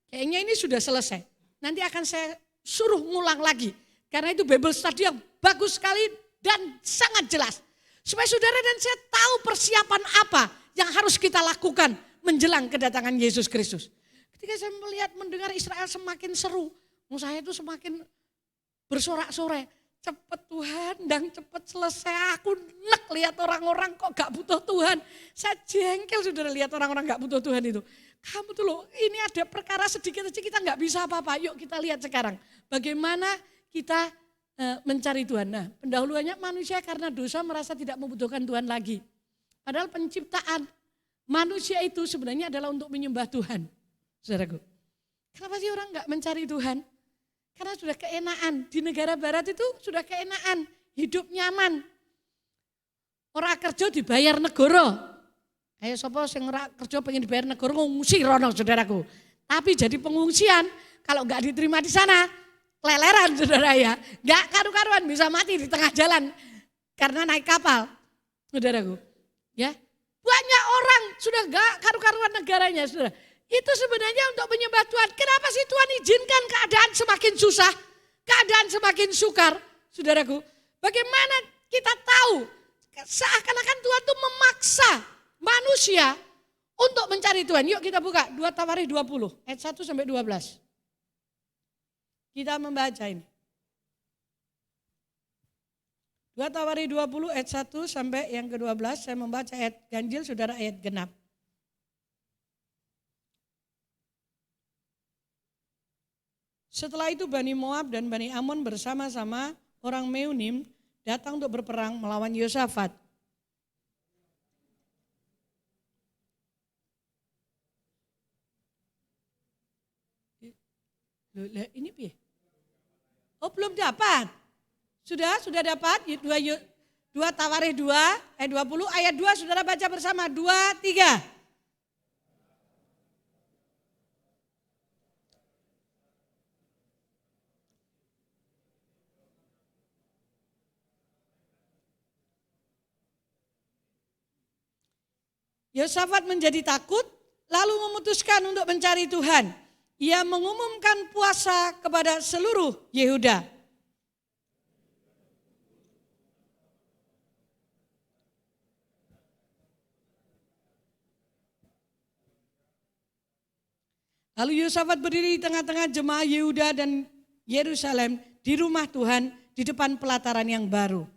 Kayaknya ini sudah selesai. Nanti akan saya suruh ngulang lagi. Karena itu Bible study yang bagus sekali dan sangat jelas. Supaya saudara dan saya tahu persiapan apa yang harus kita lakukan menjelang kedatangan Yesus Kristus. Ketika saya mendengar Israel semakin seru, saya itu semakin bersorak-sorai. Cepet Tuhan, dan cepet selesai. Aku nek lihat orang-orang kok gak butuh Tuhan. Saya jengkel saudara lihat orang-orang gak butuh Tuhan itu. Kamu tuh loh, ini ada perkara sedikit aja kita gak bisa apa-apa. Yuk kita lihat sekarang. Bagaimana kita mencari Tuhan. Nah, pendahuluannya manusia karena dosa merasa tidak membutuhkan Tuhan lagi. Padahal penciptaan manusia itu sebenarnya adalah untuk menyembah Tuhan. Saudaraku, kenapa sih orang gak mencari Tuhan? Karena sudah keenaan, di negara barat itu sudah keenaan. hidup nyaman. Ora kerja dibayar negara. Ayo sapa sing ora kerja pengen dibayar negara ngungsi rono saudaraku. Tapi jadi pengungsian kalau enggak diterima di sana keleleran saudara ya. Enggak karu-karuan bisa mati di tengah jalan karena naik kapal. Saudaraku. Ya. Banyak orang sudah enggak karu-karuan negaranya saudara. Itu sebenarnya untuk menyembah Tuhan. Kenapa sih Tuhan izinkan keadaan semakin susah? Keadaan semakin sukar, saudaraku. Bagaimana kita tahu seakan-akan Tuhan itu memaksa manusia untuk mencari Tuhan. Yuk kita buka 2 Tawarikh 20 ayat 1 sampai 12. Kita membaca ini. 2 Tawarikh 20 ayat 1 sampai yang ke-12. Saya membaca ayat ganjil, saudara ayat genap. Setelah itu Bani Moab dan Bani Amon bersama-sama orang Meunim datang untuk berperang melawan Yosafat. Ini piye? Oh belum dapat. Sudah dapat 2 Tawarikh 2 ayat 20 ayat 2 saudara baca bersama 2, 3. Yosafat menjadi takut lalu memutuskan untuk mencari Tuhan. Ia mengumumkan puasa kepada seluruh Yehuda. Lalu Yosafat berdiri di tengah-tengah jemaah Yehuda dan Yerusalem di rumah Tuhan di depan pelataran yang baru.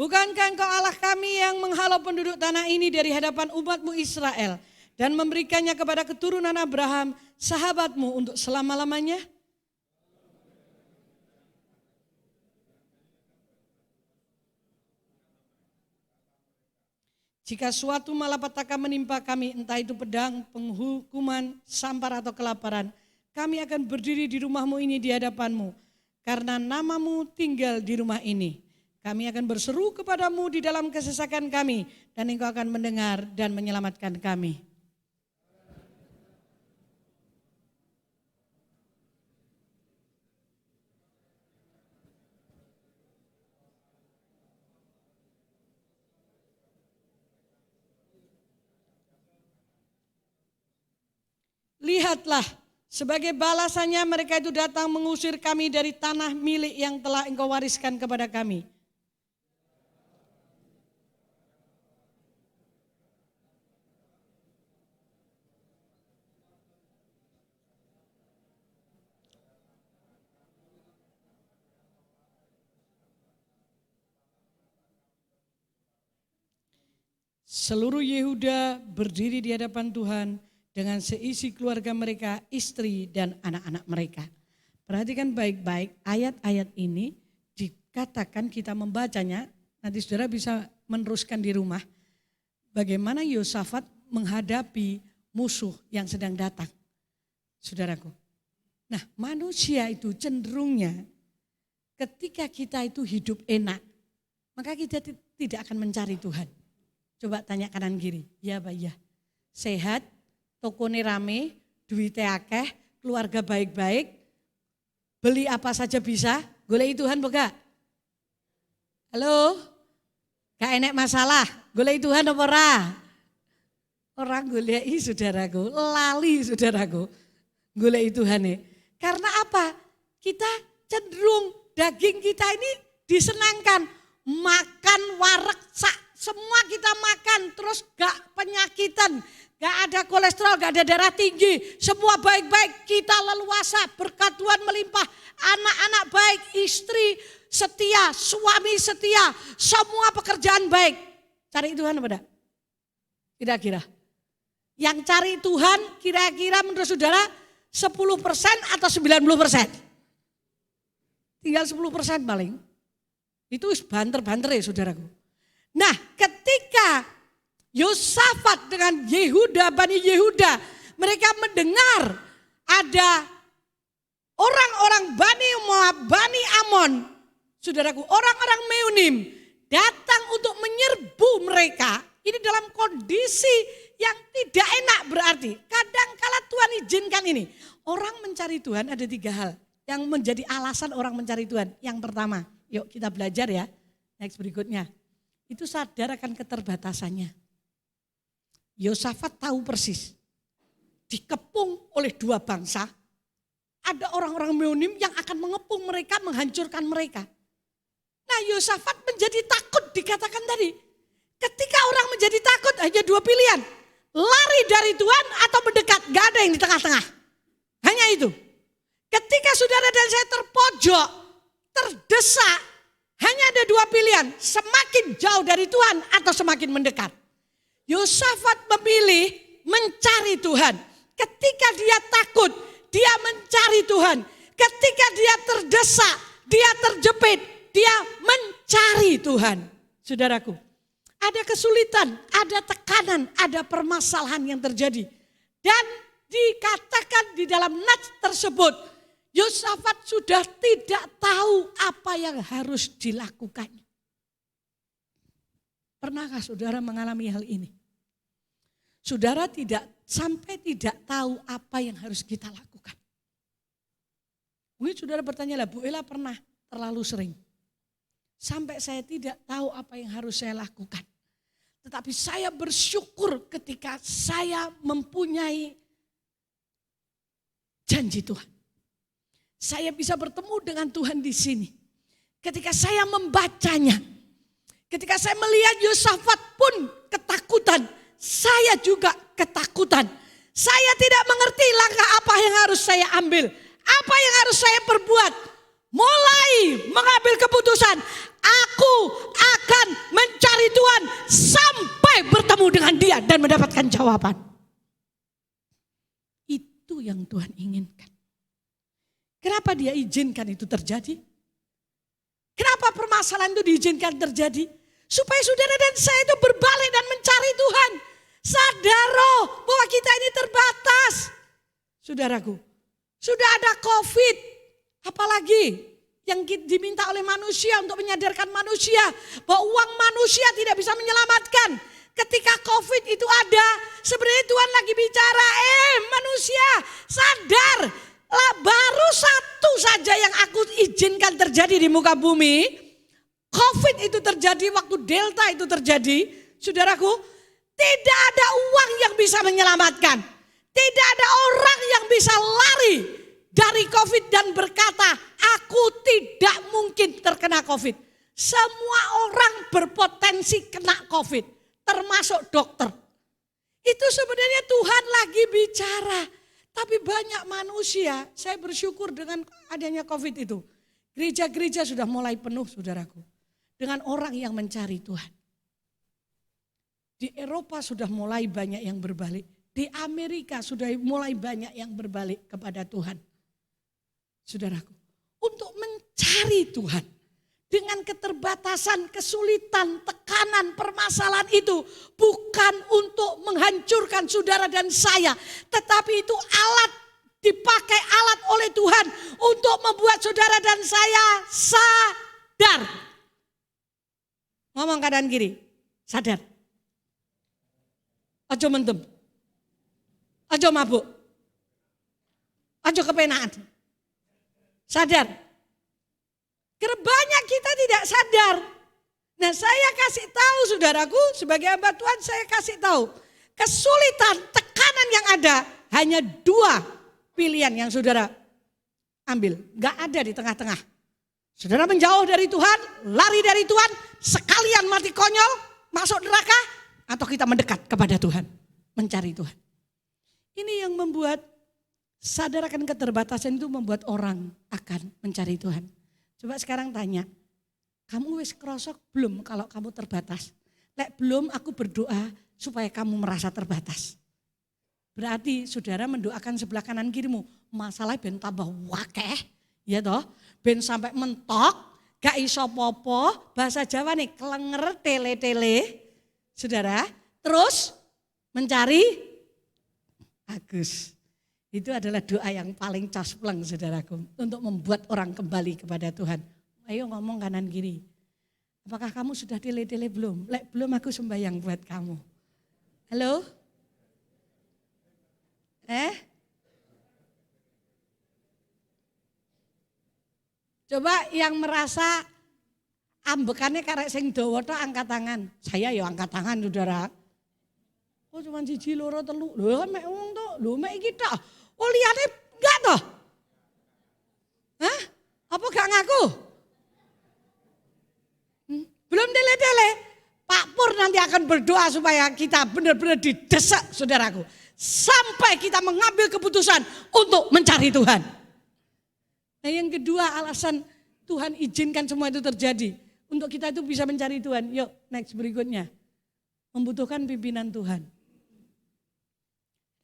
Bukankah engkau Allah kami yang menghalau penduduk tanah ini dari hadapan umatmu Israel dan memberikannya kepada keturunan Abraham, sahabatmu untuk selama-lamanya? Jika suatu malapetaka menimpa kami, entah itu pedang, penghukuman, sampar atau kelaparan, kami akan berdiri di rumahmu ini di hadapanmu, karena namamu tinggal di rumah ini. Kami akan berseru kepadamu di dalam kesesakan kami, dan engkau akan mendengar dan menyelamatkan kami. Lihatlah, sebagai balasannya mereka itu datang mengusir kami dari tanah milik yang telah engkau wariskan kepada kami. Seluruh Yehuda berdiri di hadapan Tuhan dengan seisi keluarga mereka, istri dan anak-anak mereka. Perhatikan baik-baik ayat-ayat ini dikatakan kita membacanya, nanti saudara bisa meneruskan di rumah. Bagaimana Yosafat menghadapi musuh yang sedang datang, saudaraku. Nah, manusia itu cenderungnya ketika kita itu hidup enak, maka kita tidak akan mencari Tuhan. Coba tanya kanan kiri, ya Pak ya. Sehat, tokone rame, duitnya akeh, keluarga baik-baik, beli apa saja bisa, goleki Tuhan boga? Halo? Gak enek masalah, goleki Tuhan apa ora? Orang goleki saudaraku, lali saudaraku, goleki Tuhan nih. Karena apa? Kita cenderung daging kita ini disenangkan, makan wareg sak. Semua kita makan terus gak penyakitan, gak ada kolesterol, gak ada darah tinggi. Semua baik-baik, kita leluasa, berkat Tuhan melimpah. Anak-anak baik, istri setia, suami setia, semua pekerjaan baik. Cari Tuhan apa enggak? Kira-kira. Yang cari Tuhan kira-kira menurut saudara 10% atau 90%? tinggal 10% paling. Itu banter-banter ya saudaraku. Nah ketika Yosafat dengan Yehuda, Bani Yehuda, mereka mendengar ada orang-orang Bani Moab, Bani Amon, saudaraku, orang-orang Meunim datang untuk menyerbu mereka. Ini dalam kondisi yang tidak enak berarti. Kadang-kala Tuhan izinkan ini. Orang mencari Tuhan ada 3 hal yang menjadi alasan orang mencari Tuhan. Yang pertama, yuk kita belajar ya, next berikutnya. Itu sadar akan keterbatasannya. Yosafat tahu persis, dikepung oleh 2 bangsa, ada orang-orang Meunim yang akan mengepung mereka, menghancurkan mereka. Nah Yosafat menjadi takut dikatakan tadi. Ketika orang menjadi takut hanya 2 pilihan, lari dari Tuhan atau mendekat, gak ada yang di tengah-tengah. Hanya itu. Ketika saudara dan saya terpojok, terdesak, hanya ada 2 pilihan, semakin jauh dari Tuhan atau semakin mendekat. Yosafat memilih mencari Tuhan. Ketika dia takut, dia mencari Tuhan. Ketika dia terdesak, dia terjepit, dia mencari Tuhan. Saudaraku, ada kesulitan, ada tekanan, ada permasalahan yang terjadi. Dan dikatakan di dalam nats tersebut, Yosafat sudah tidak tahu apa yang harus dilakukan. Pernahkah saudara mengalami hal ini? Saudara tidak tahu apa yang harus kita lakukan. Mungkin saudara bertanya lah, Bu Ella pernah terlalu sering. Sampai saya tidak tahu apa yang harus saya lakukan. Tetapi saya bersyukur ketika saya mempunyai janji Tuhan. Saya bisa bertemu dengan Tuhan di sini. Ketika saya membacanya, ketika saya melihat Yosafat pun ketakutan, saya juga ketakutan. Saya tidak mengerti langkah apa yang harus saya ambil, apa yang harus saya perbuat. Mulai mengambil keputusan, aku akan mencari Tuhan sampai bertemu dengan Dia dan mendapatkan jawaban. Itu yang Tuhan inginkan. Kenapa Dia izinkan itu terjadi? Kenapa permasalahan itu diizinkan terjadi? Supaya saudara dan saya itu berbalik dan mencari Tuhan. Sadar bahwa kita ini terbatas. Saudaraku, sudah ada COVID. Apalagi yang diminta oleh manusia untuk menyadarkan manusia bahwa uang manusia tidak bisa menyelamatkan. Ketika COVID itu ada, sebenarnya Tuhan lagi bicara, manusia sadar. Lah baru satu saja yang aku izinkan terjadi di muka bumi. COVID itu terjadi, waktu Delta itu terjadi. Saudaraku, tidak ada uang yang bisa menyelamatkan. Tidak ada orang yang bisa lari dari COVID dan berkata, aku tidak mungkin terkena COVID. Semua orang berpotensi kena COVID, termasuk dokter. Itu sebenarnya Tuhan lagi bicara. Tapi banyak manusia, saya bersyukur dengan adanya COVID itu. Gereja-gereja sudah mulai penuh saudaraku. Dengan orang yang mencari Tuhan. Di Eropa sudah mulai banyak yang berbalik. Di Amerika sudah mulai banyak yang berbalik kepada Tuhan. Saudaraku, untuk mencari Tuhan. Dengan keterbatasan, kesulitan, tekanan, permasalahan itu. Bukan untuk menghancurkan saudara dan saya. Tetapi itu dipakai alat oleh Tuhan. Untuk membuat saudara dan saya sadar. Ngomong kanan kiri, sadar. Ajo mentem. Ajo mabuk. Ajo kepenaan. Sadar. Karena banyak kita tidak sadar. Nah saya kasih tahu saudaraku, sebagai hamba Tuhan saya kasih tahu. Kesulitan, tekanan yang ada hanya 2 pilihan yang saudara ambil. Gak ada di tengah-tengah. Saudara menjauh dari Tuhan, lari dari Tuhan, sekalian mati konyol, masuk neraka, atau kita mendekat kepada Tuhan, mencari Tuhan. Ini yang membuat sadar akan keterbatasan itu membuat orang akan mencari Tuhan. Coba sekarang tanya, kamu wis kerosok belum kalau kamu terbatas? Lek belum, aku berdoa supaya kamu merasa terbatas. Berarti saudara mendoakan sebelah kanan kirimu, masalah ben tambah wakeh, ya toh. ben sampai mentok, gak iso popo, bahasa Jawa nih kelenger tele-tele. Saudara, terus mencari Agus. Itu adalah doa yang paling caspleng saudaraku. Untuk membuat orang kembali kepada Tuhan. Ayo ngomong kanan kiri. Apakah kamu sudah tele-tele belum? Lek belum aku sembahyang buat kamu. Halo? Coba yang merasa ambekannya karek sing dawa tok angkat tangan. Saya ya angkat tangan saudara. Oh cuma siji loro telu. Lho mek wong tok. Lho mek iki tok. Oh liyane enggak toh? Hah? Apa gak ngaku? Belum tele-tele. Pak Pur nanti akan berdoa supaya kita benar-benar didesak saudaraku. Sampai kita mengambil keputusan untuk mencari Tuhan. Nah yang kedua alasan Tuhan izinkan semua itu terjadi. Untuk kita itu bisa mencari Tuhan. Yuk next berikutnya. Membutuhkan pimpinan Tuhan.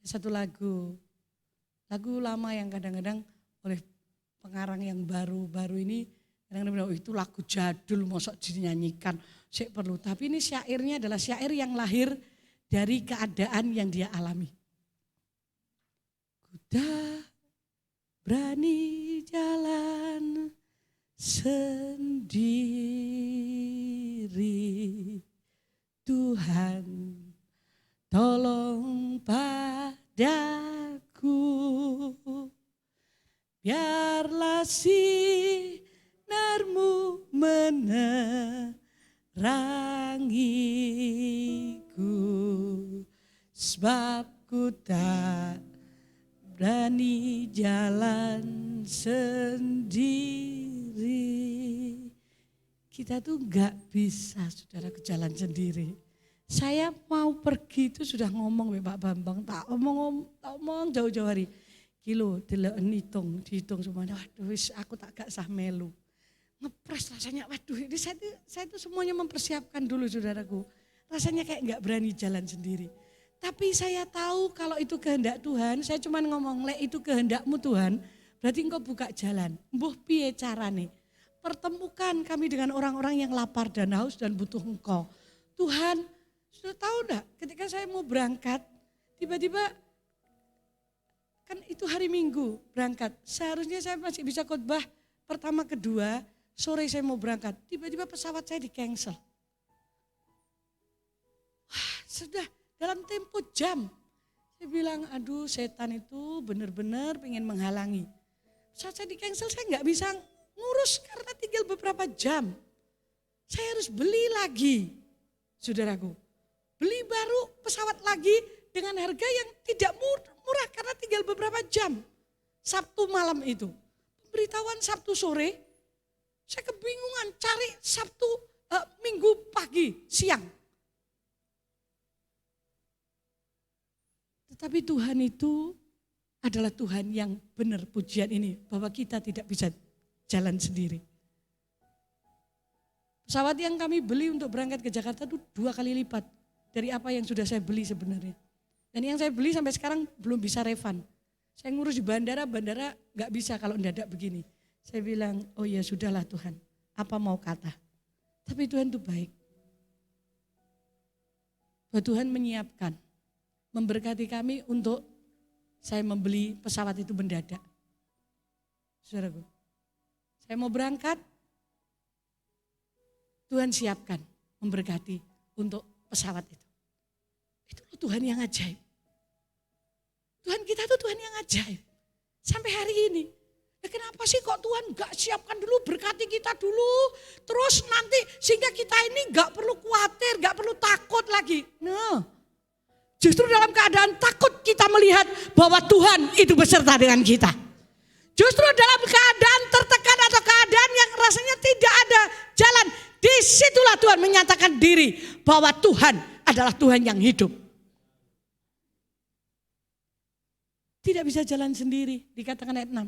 Satu lagu lama yang kadang-kadang oleh pengarang yang baru-baru ini kadang-kadang bilang, itu lagu jadul mosok dinyanyikan, sik perlu. Tapi ini syairnya adalah syair yang lahir dari keadaan yang dia alami. Kuda berani jalan sendiri, Tuhan tolong padaku, biarlah sinarmu menerangiku, sebab ku tak berani jalan sendiri. Kita tuh gak bisa saudara ke jalan sendiri. Saya mau pergi itu sudah ngomong Pak Bambang, tak omong jauh-jauh hari. Kilo dihitung semuanya, waduh aku tak gak sah melu. Ngepres rasanya, waduh ini saya tuh semuanya mempersiapkan dulu saudaraku. Rasanya kayak gak berani jalan sendiri. Tapi saya tahu kalau itu kehendak Tuhan, saya cuma ngomong, lek itu kehendakmu Tuhan, berarti engkau buka jalan. Mbuh piye carane? Pertemukan kami dengan orang-orang yang lapar dan haus dan butuh engkau. Tuhan, sudah tahu enggak ketika saya mau berangkat, tiba-tiba kan itu hari Minggu berangkat. Seharusnya saya masih bisa khotbah pertama kedua, sore saya mau berangkat. Tiba-tiba pesawat saya di-cancel. Wah, sudah dalam tempo jam. Saya bilang, aduh setan itu benar-benar pengen menghalangi. Saat saya di-cancel saya nggak bisa ngurus karena tinggal beberapa jam. Saya harus beli lagi, saudaraku. Beli baru pesawat lagi dengan harga yang tidak murah karena tinggal beberapa jam. Sabtu malam itu. Pemberitahuan Sabtu sore, saya kebingungan cari Sabtu Minggu pagi, siang. Tetapi Tuhan itu adalah Tuhan yang benar pujian ini. Bahwa kita tidak bisa jalan sendiri. Pesawat yang kami beli untuk berangkat ke Jakarta itu 2 kali lipat dari apa yang sudah saya beli sebenarnya. Dan yang saya beli sampai sekarang belum bisa refund. Saya ngurus di bandara gak bisa kalau mendadak begini. Saya bilang, oh ya sudahlah Tuhan, apa mau kata. Tapi Tuhan itu baik. Bahwa Tuhan menyiapkan, memberkati kami untuk saya membeli pesawat itu mendadak. Saudaraku, saya mau berangkat, Tuhan siapkan, memberkati untuk pesawat itu. Itu Tuhan yang ajaib. Tuhan kita itu Tuhan yang ajaib. Sampai hari ini. Ya kenapa sih kok Tuhan gak siapkan dulu, berkati kita dulu. Terus nanti sehingga kita ini gak perlu khawatir, gak perlu takut lagi. Nah, justru dalam keadaan takut kita melihat bahwa Tuhan itu beserta dengan kita. Justru dalam keadaan tertekan atau keadaan yang rasanya tidak ada jalan. Disitulah Tuhan menyatakan diri bahwa Tuhan adalah Tuhan yang hidup. Tidak bisa jalan sendiri, dikatakan ayat 6.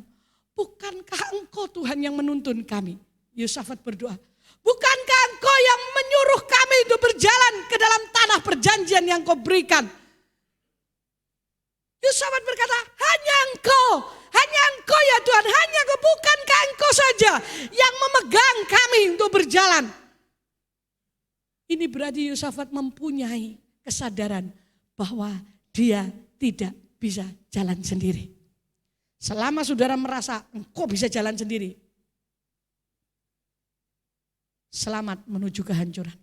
Bukankah engkau Tuhan yang menuntun kami? Yosafat berdoa. Bukankah engkau yang menyuruh kami untuk berjalan ke dalam tanah perjanjian yang kau berikan? Yosafat berkata, hanya engkau hanya Engkau ya Tuhan, hanya Engkau, bukankah Engkau saja yang memegang kami untuk berjalan. Ini berarti Yosafat mempunyai kesadaran bahwa dia tidak bisa jalan sendiri. Selama saudara merasa engkau bisa jalan sendiri, selamat menuju kehancuran.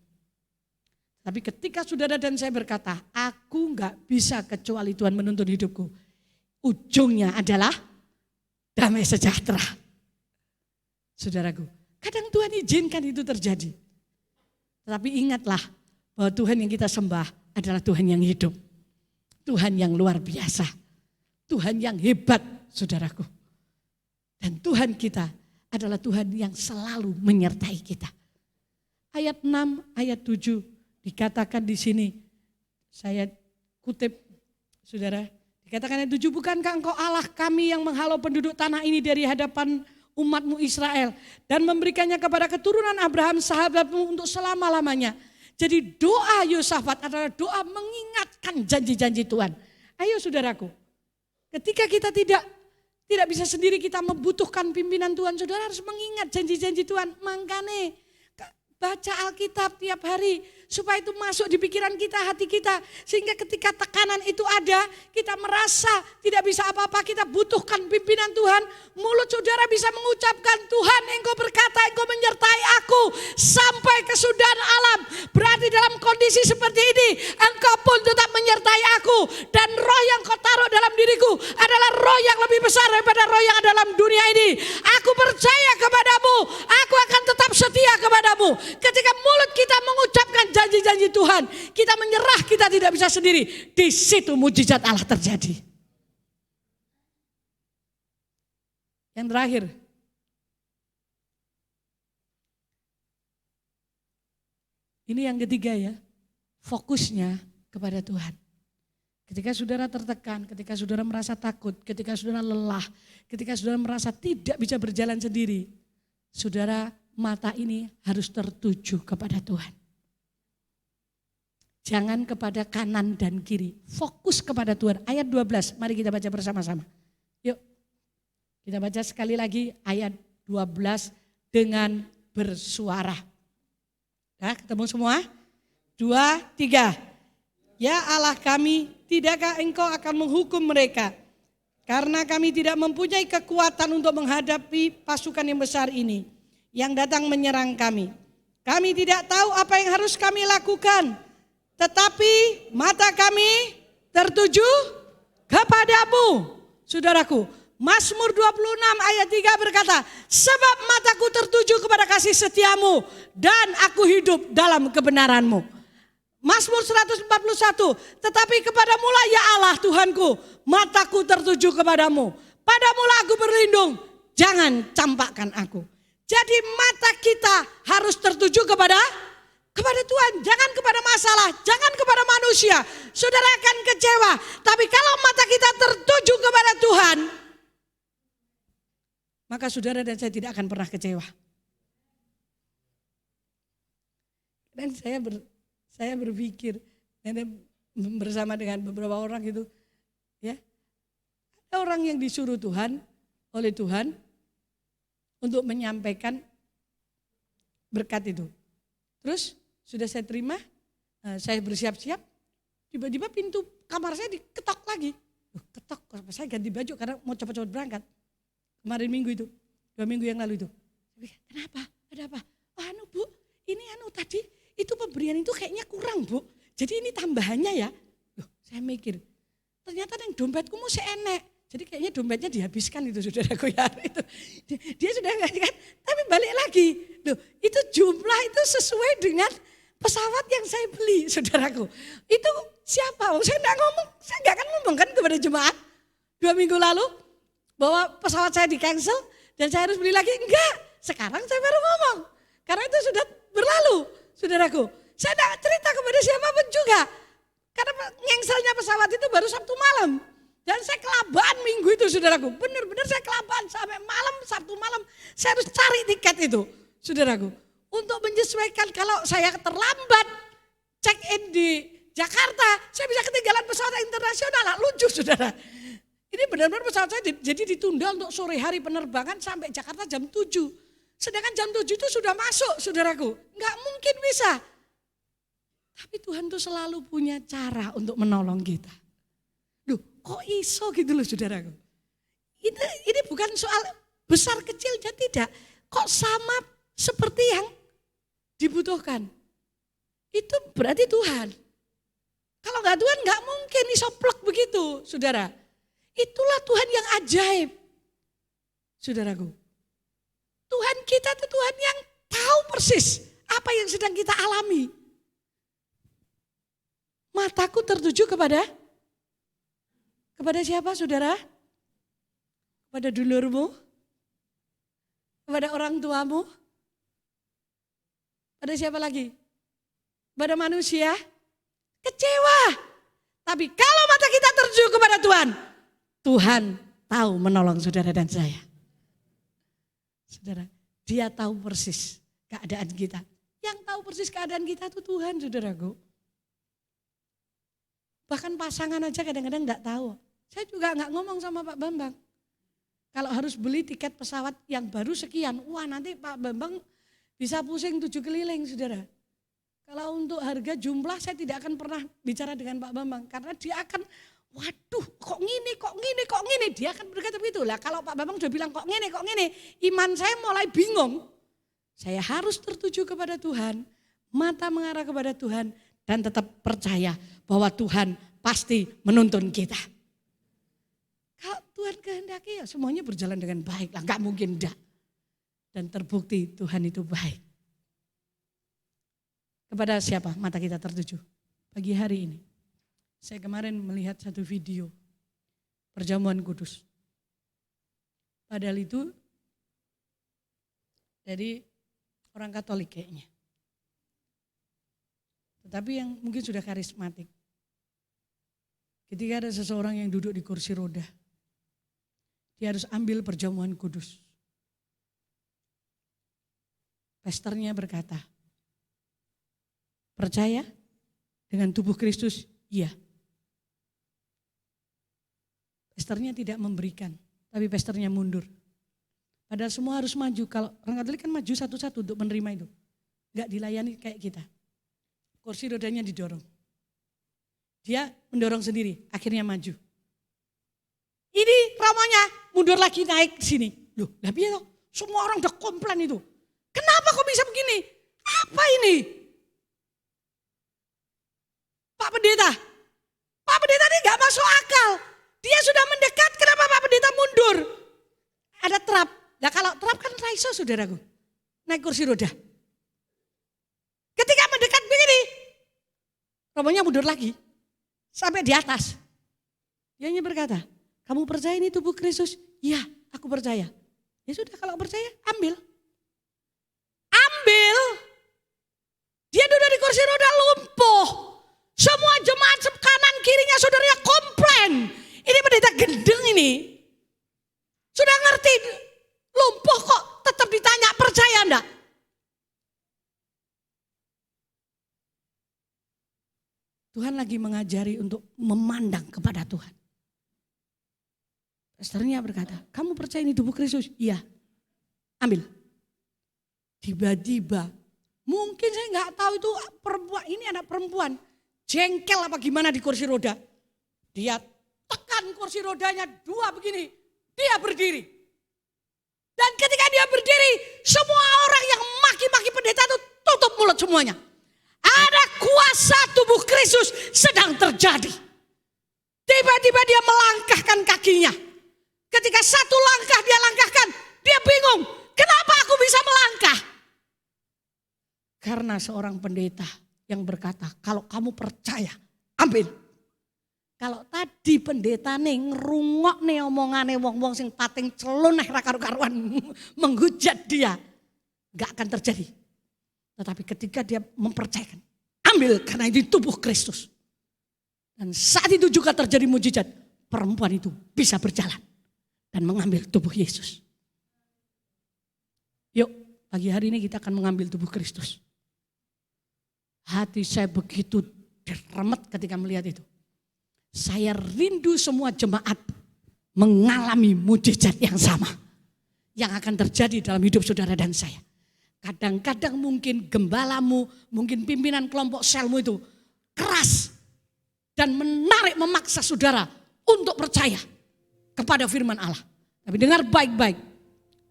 Tapi ketika saudara dan saya berkata, aku enggak bisa kecuali Tuhan menuntun hidupku, ujungnya adalah damai sejahtera. Saudaraku, kadang Tuhan izinkan itu terjadi. Tetapi ingatlah bahwa Tuhan yang kita sembah adalah Tuhan yang hidup. Tuhan yang luar biasa. Tuhan yang hebat, saudaraku. Dan Tuhan kita adalah Tuhan yang selalu menyertai kita. Ayat 6, ayat 7 dikatakan di sini. Saya kutip, saudara. Dikatakan ayat 7, bukankah engkau Allah kami yang menghalau penduduk tanah ini dari hadapan umatmu Israel dan memberikannya kepada keturunan Abraham sahabatmu untuk selama-lamanya. Jadi doa Yosafat adalah doa mengingatkan janji-janji Tuhan. Ayo saudaraku, ketika kita tidak bisa sendiri, kita membutuhkan pimpinan Tuhan, saudara harus mengingat janji-janji Tuhan. Makanya baca Alkitab tiap hari supaya itu masuk di pikiran kita, hati kita. Sehingga ketika tekanan itu ada, kita merasa tidak bisa apa-apa, kita butuhkan pimpinan Tuhan. Mulut saudara bisa mengucapkan, Tuhan engkau berkata, engkau menyertai aku sampai kesudahan alam. Berarti dalam kondisi seperti ini, engkau pun tetap menyertai aku. Dan roh yang kau taruh dalam diriku adalah roh yang lebih besar daripada roh yang ada dalam dunia ini. Aku percaya kepadamu, aku akan tetap setia kepadamu. Ketika mulut kita mengucapkan janji-janji Tuhan, kita menyerah, kita tidak bisa sendiri. Di situ mujizat Allah terjadi. Yang terakhir, ini yang ketiga ya, fokusnya kepada Tuhan. Ketika saudara tertekan, ketika saudara merasa takut, ketika saudara lelah, ketika saudara merasa tidak bisa berjalan sendiri, saudara mata ini harus tertuju kepada Tuhan. Jangan kepada kanan dan kiri, fokus kepada Tuhan. Ayat 12, mari kita baca bersama-sama. Yuk, kita baca sekali lagi ayat 12 dengan bersuara. Ya, ketemu semua? 2, 3. Ya Allah kami, tidakkah engkau akan menghukum mereka? Karena kami tidak mempunyai kekuatan untuk menghadapi pasukan yang besar ini yang datang menyerang kami. Kami tidak tahu apa yang harus kami lakukan. Tetapi mata kami tertuju kepadamu. Saudaraku, Mazmur 26 ayat 3 berkata, sebab mataku tertuju kepada kasih setiamu dan aku hidup dalam kebenaranmu. Mazmur 141, tetapi kepadamu lah ya Allah Tuhanku, mataku tertuju kepadamu. Padamu lah aku berlindung, jangan campakkan aku. Jadi mata kita harus tertuju kepada Tuhan, jangan kepada masalah, jangan kepada manusia. Saudara akan kecewa, tapi kalau mata kita tertuju kepada Tuhan, maka saudara dan saya tidak akan pernah kecewa. Dan saya berpikir bersama dengan beberapa orang gitu, ya, ada orang yang disuruh Tuhan oleh Tuhan untuk menyampaikan berkat itu. Terus sudah saya terima, saya bersiap-siap, tiba-tiba pintu kamar saya diketok lagi. Ketok, saya ganti baju karena mau cepat-cepat berangkat. Kemarin minggu itu, 2 minggu yang lalu itu. Kenapa? Ada apa? Oh, Bu, ini tadi itu pemberian itu kayaknya kurang, Bu. Jadi ini tambahannya ya. Loh, saya mikir, ternyata yang dompetku masih enek. Jadi kayaknya dompetnya dihabiskan itu saudaraku ya. Itu, dia sudah enggak kan, tapi balik lagi. Loh, itu jumlah itu sesuai dengan pesawat yang saya beli saudaraku. Itu siapa? Saya enggak akan ngomong kan kepada jemaat 2 minggu lalu bahwa pesawat saya di cancel dan saya harus beli lagi. Enggak, sekarang saya baru ngomong. Karena itu sudah berlalu saudaraku. Saya tidak cerita kepada siapapun juga. Karena ngengselnya pesawat itu baru Sabtu malam. Dan saya kelabakan minggu itu saudaraku. Benar-benar saya kelabakan sampai malam, Sabtu malam. Saya harus cari tiket itu saudaraku. Untuk menyesuaikan kalau saya terlambat check in di Jakarta. Saya bisa ketinggalan pesawat internasional. Lucu saudara. Ini benar-benar pesawat saya jadi ditunda untuk sore hari penerbangan sampai Jakarta jam 7. Sedangkan jam 7 itu sudah masuk, saudaraku. Enggak mungkin bisa. Tapi Tuhan tuh selalu punya cara untuk menolong kita. Duh, kok iso gitu loh saudaraku. Ini bukan soal besar kecilnya, tidak. Kok sama seperti yang dibutuhkan. Itu berarti Tuhan. Kalau enggak Tuhan enggak mungkin iso plek begitu, saudara. Itulah Tuhan yang ajaib. Saudaraku. Tuhan kita itu Tuhan yang tahu persis apa yang sedang kita alami. Mataku tertuju kepada siapa saudara? Kepada dulurmu? Kepada orang tuamu? Pada siapa lagi? Pada manusia? Kecewa. Tapi kalau mata kita tertuju kepada Tuhan, Tuhan tahu menolong saudara dan saya. Saudara, dia tahu persis keadaan kita. Yang tahu persis keadaan kita itu Tuhan, saudaraku. Bahkan pasangan aja kadang-kadang enggak tahu. Saya juga enggak ngomong sama Pak Bambang. Kalau harus beli tiket pesawat yang baru sekian, wah nanti Pak Bambang bisa pusing 7 keliling, saudara. Kalau untuk harga jumlah saya tidak akan pernah bicara dengan Pak Bambang. Karena dia akan, waduh kok gini. Dia akan berkata begitu. Lah kalau Pak Bambang sudah bilang kok gini. Iman saya mulai bingung. Saya harus tertuju kepada Tuhan. Mata mengarah kepada Tuhan. Dan tetap percaya bahwa Tuhan pasti menuntun kita. Kalau Tuhan kehendaki ya semuanya berjalan dengan baik lah. Gak mungkin enggak. Dan terbukti Tuhan itu baik. Kepada siapa mata kita tertuju? Pagi hari ini. Saya kemarin melihat satu video perjamuan kudus. Padahal itu dari orang Katolik kayaknya. Tetapi yang mungkin sudah karismatik. Ketika ada seseorang yang duduk di kursi roda, dia harus ambil perjamuan kudus. Pastornya berkata, percaya dengan tubuh Kristus? Iya. Pastornya tidak memberikan, tapi pastornya mundur. Padahal semua harus maju. Kalau orang Katolik kan maju satu-satu untuk menerima itu. Enggak dilayani kayak kita. Kursi rodanya didorong. Dia mendorong sendiri, akhirnya maju. Ini romonya mundur lagi naik sini. Loh, tapi ya semua orang udah komplain itu. Kenapa kok bisa begini? Apa ini? Pak Pendeta ini gak masuk akal. Dia sudah mendekat, kenapa Pak Pendeta mundur? Ada trap. Nah kalau trap kan raiso saudaraku. Naik kursi roda. Ketika mendekat begini, romonya mundur lagi. Sampai di atas. Dia hanya berkata, kamu percaya ini tubuh Kristus? Iya, aku percaya. Ya sudah kalau percaya, ambil. Ambil. Dia duduk di kursi roda lumpuh. Semua jemaat kanan kirinya saudaranya komplain. Ini pendeta gendeng ini. Sudah ngerti lumpuh kok tetap ditanya percaya enggak? Tuhan lagi mengajari untuk memandang kepada Tuhan. Pastornya berkata, kamu percaya ini tubuh Kristus? Iya, ambil. Tiba-tiba, mungkin saya nggak tahu itu perempuan, ini anak perempuan. Jengkel apa gimana di kursi roda. Dia tekan kursi rodanya 2 begini, dia berdiri. Dan ketika dia berdiri, semua orang yang maki-maki pendeta itu tutup mulut semuanya. Ada kuasa tubuh Kristus sedang terjadi. Tiba-tiba dia melangkahkan kakinya. Ketika satu langkah dia langkahkan, dia bingung. Kenapa aku bisa melangkah? Karena seorang pendeta yang berkata, kalau kamu percaya, ambil. Kalau tadi pendeta nih ngerungok nih omongane wong-wong sing pating celun nih karu-karuan menghujat dia. Gak akan terjadi. Tetapi ketika dia mempercayakan, ambil karena ini tubuh Kristus. Dan saat itu juga terjadi mujizat. Perempuan itu bisa berjalan dan mengambil tubuh Yesus. Yuk, pagi hari ini kita akan mengambil tubuh Kristus. Hati saya begitu diremet ketika melihat itu. Saya rindu semua jemaat mengalami mujizat yang sama yang akan terjadi dalam hidup saudara dan saya. Kadang-kadang mungkin gembalamu, mungkin pimpinan kelompok selmu itu keras dan memaksa saudara untuk percaya kepada firman Allah. Tapi dengar baik-baik,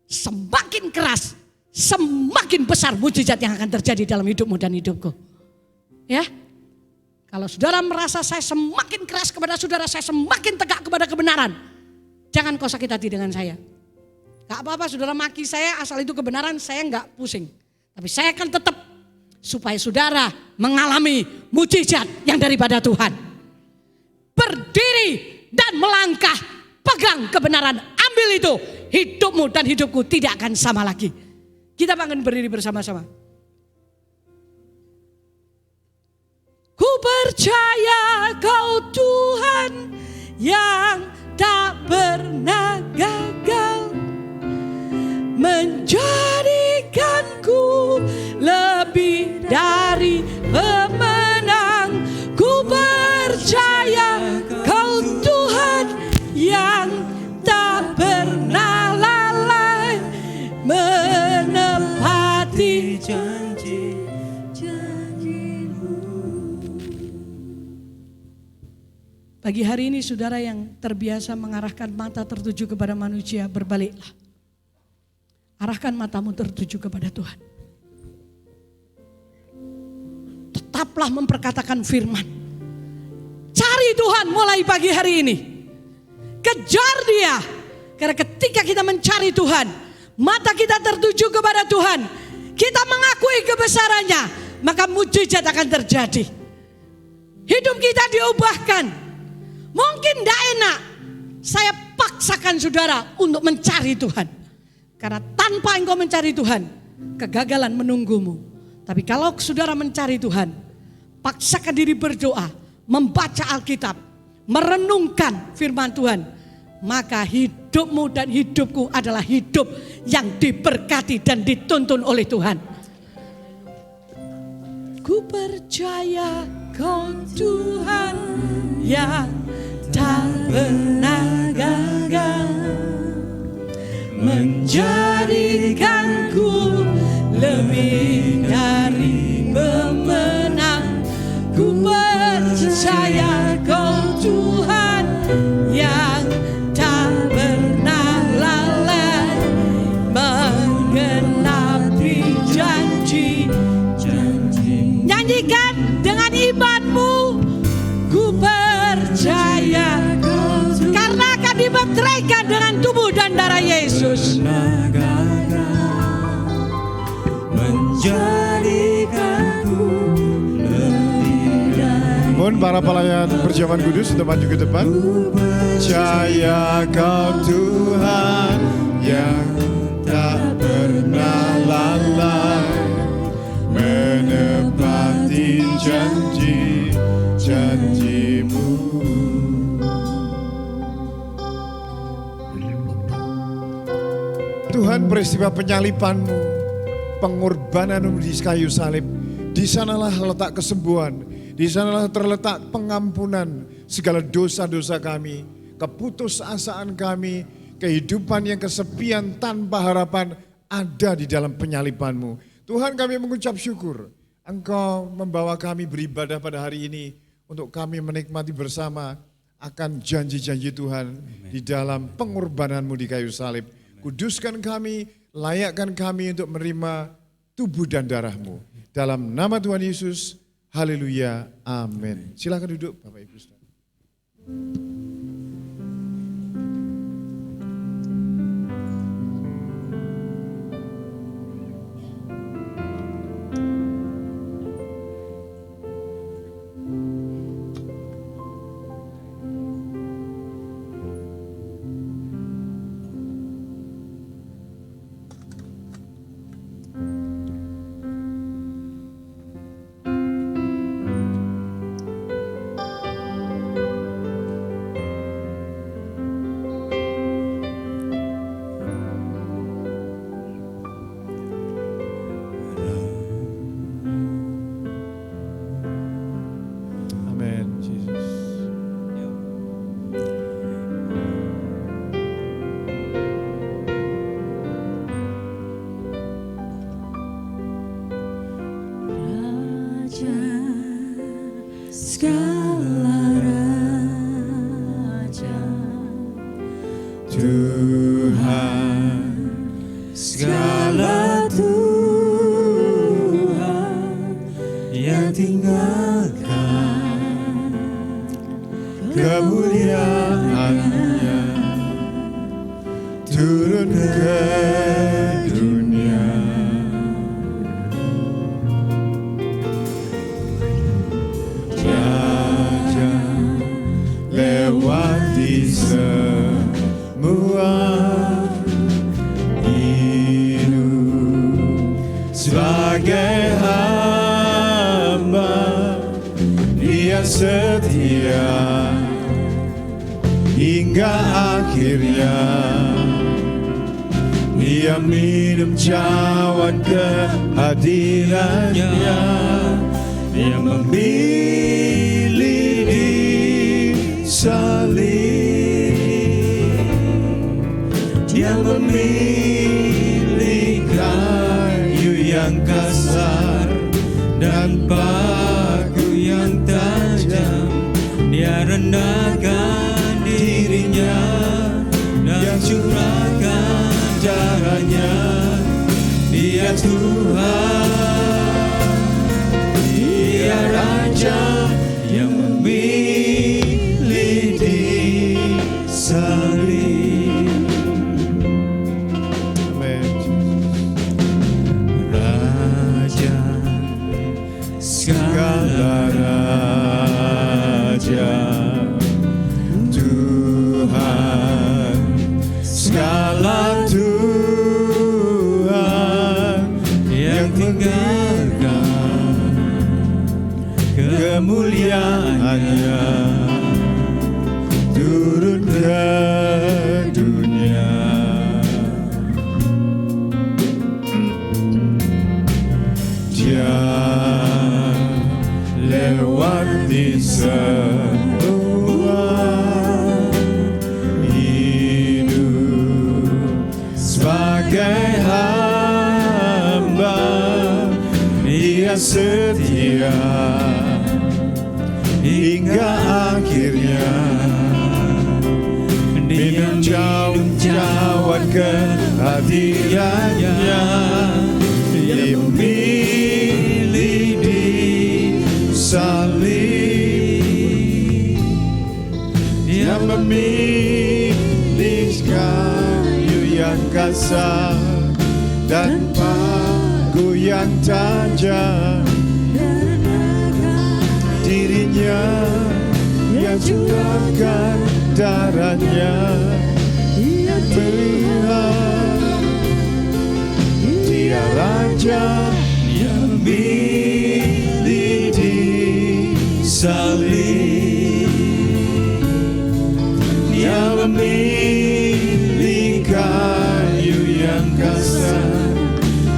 semakin keras, semakin besar mujizat yang akan terjadi dalam hidupmu dan hidupku. Ya, kalau saudara merasa saya semakin keras kepada saudara, saya semakin tegak kepada kebenaran, jangan kau sakit hati dengan saya. Gak apa-apa saudara maki saya, asal itu kebenaran, saya gak pusing. Tapi saya akan tetap supaya saudara mengalami mujizat yang daripada Tuhan. Berdiri dan melangkah, pegang kebenaran, ambil itu. Hidupmu dan hidupku tidak akan sama lagi. Kita akan berdiri bersama-sama. Ku percaya Kau Tuhan yang tak pernah gagal, menjadikanku lebih dari pemenang. Ku percaya Kau Tuhan yang tak pernah lalai, menepati janji-janji-Mu. Pagi hari ini saudara yang terbiasa mengarahkan mata tertuju kepada manusia, berbaliklah. Arahkan matamu tertuju kepada Tuhan. Tetaplah memperkatakan firman. Cari Tuhan mulai pagi hari ini. Kejar Dia. Karena ketika kita mencari Tuhan, mata kita tertuju kepada Tuhan, kita mengakui kebesarannya, maka mujizat akan terjadi. Hidup kita diubahkan. Mungkin tidak enak, saya paksakan saudara untuk mencari Tuhan. Karena tanpa engkau mencari Tuhan, kegagalan menunggumu. Tapi kalau saudara mencari Tuhan, paksakan diri berdoa, membaca Alkitab, merenungkan firman Tuhan, maka hidupmu dan hidupku adalah hidup yang diberkati dan dituntun oleh Tuhan. Ku percaya Kau Tuhan yang tak pernah gagal, menjadikanku lebih dari pemenang. Ku percaya Kau Tuhan yang tak pernah lalai, menggenapi janji-janji. Nyanyikan dengan imanmu. Ku percaya karena akan dimeteraikan dengan tubuh dan darah Yesus. Mohon para pelayan perjamuan kudus untuk maju ke depan. Percaya Kau Tuhan yang tak pernah lalai, menepati janji-janji-Mu. Tuhan, peristiwa penyaliban-Mu, pengorbanan-Mu di kayu salib, di sanalah letak kesembuhan, di sanalah terletak pengampunan segala dosa-dosa kami, keputusasaan kami, kehidupan yang kesepian tanpa harapan ada di dalam penyaliban-Mu. Tuhan, kami mengucap syukur, Engkau membawa kami beribadah pada hari ini untuk kami menikmati bersama akan janji-janji Tuhan di dalam pengorbanan-Mu di kayu salib. Kuduskan kami, layakkan kami untuk menerima tubuh dan darah-Mu. Dalam nama Tuhan Yesus, haleluya, amin. Silakan duduk Bapak Ibu Saudara. raja, segala raja. Tuhan, segala Tuhan yang tinggalkan kemuliaannya turun ke dunia. Raja lewati semua hidup sebagai hamba. Dia setia hingga akhirnya. Dia minum cawan kehadirannya. Dia memilih di salib. Dia memilih kayu yang kasar dan paku yang tajam. Dia rendahkan dirinya dan curahkan darahnya. Dia Tuhan, Dia Raja yang memilih di salib. Amin. Raja, segala raja, Tuhan, segala Tuhan yang tinggalkan kemuliaannya turun ke dunia. Dia lewati semua hidup sebagai hamba. Dia setia hingga akhirnya. Minum cawan kehadirannya. Dia memilih di salib. Dia memilih kayu yang kasar dan paku yang tajam. Dirinya yang curahkan darahnya. Tuhan, Dia Raja yang memilih di salib. Dia memilih kayu yang kasar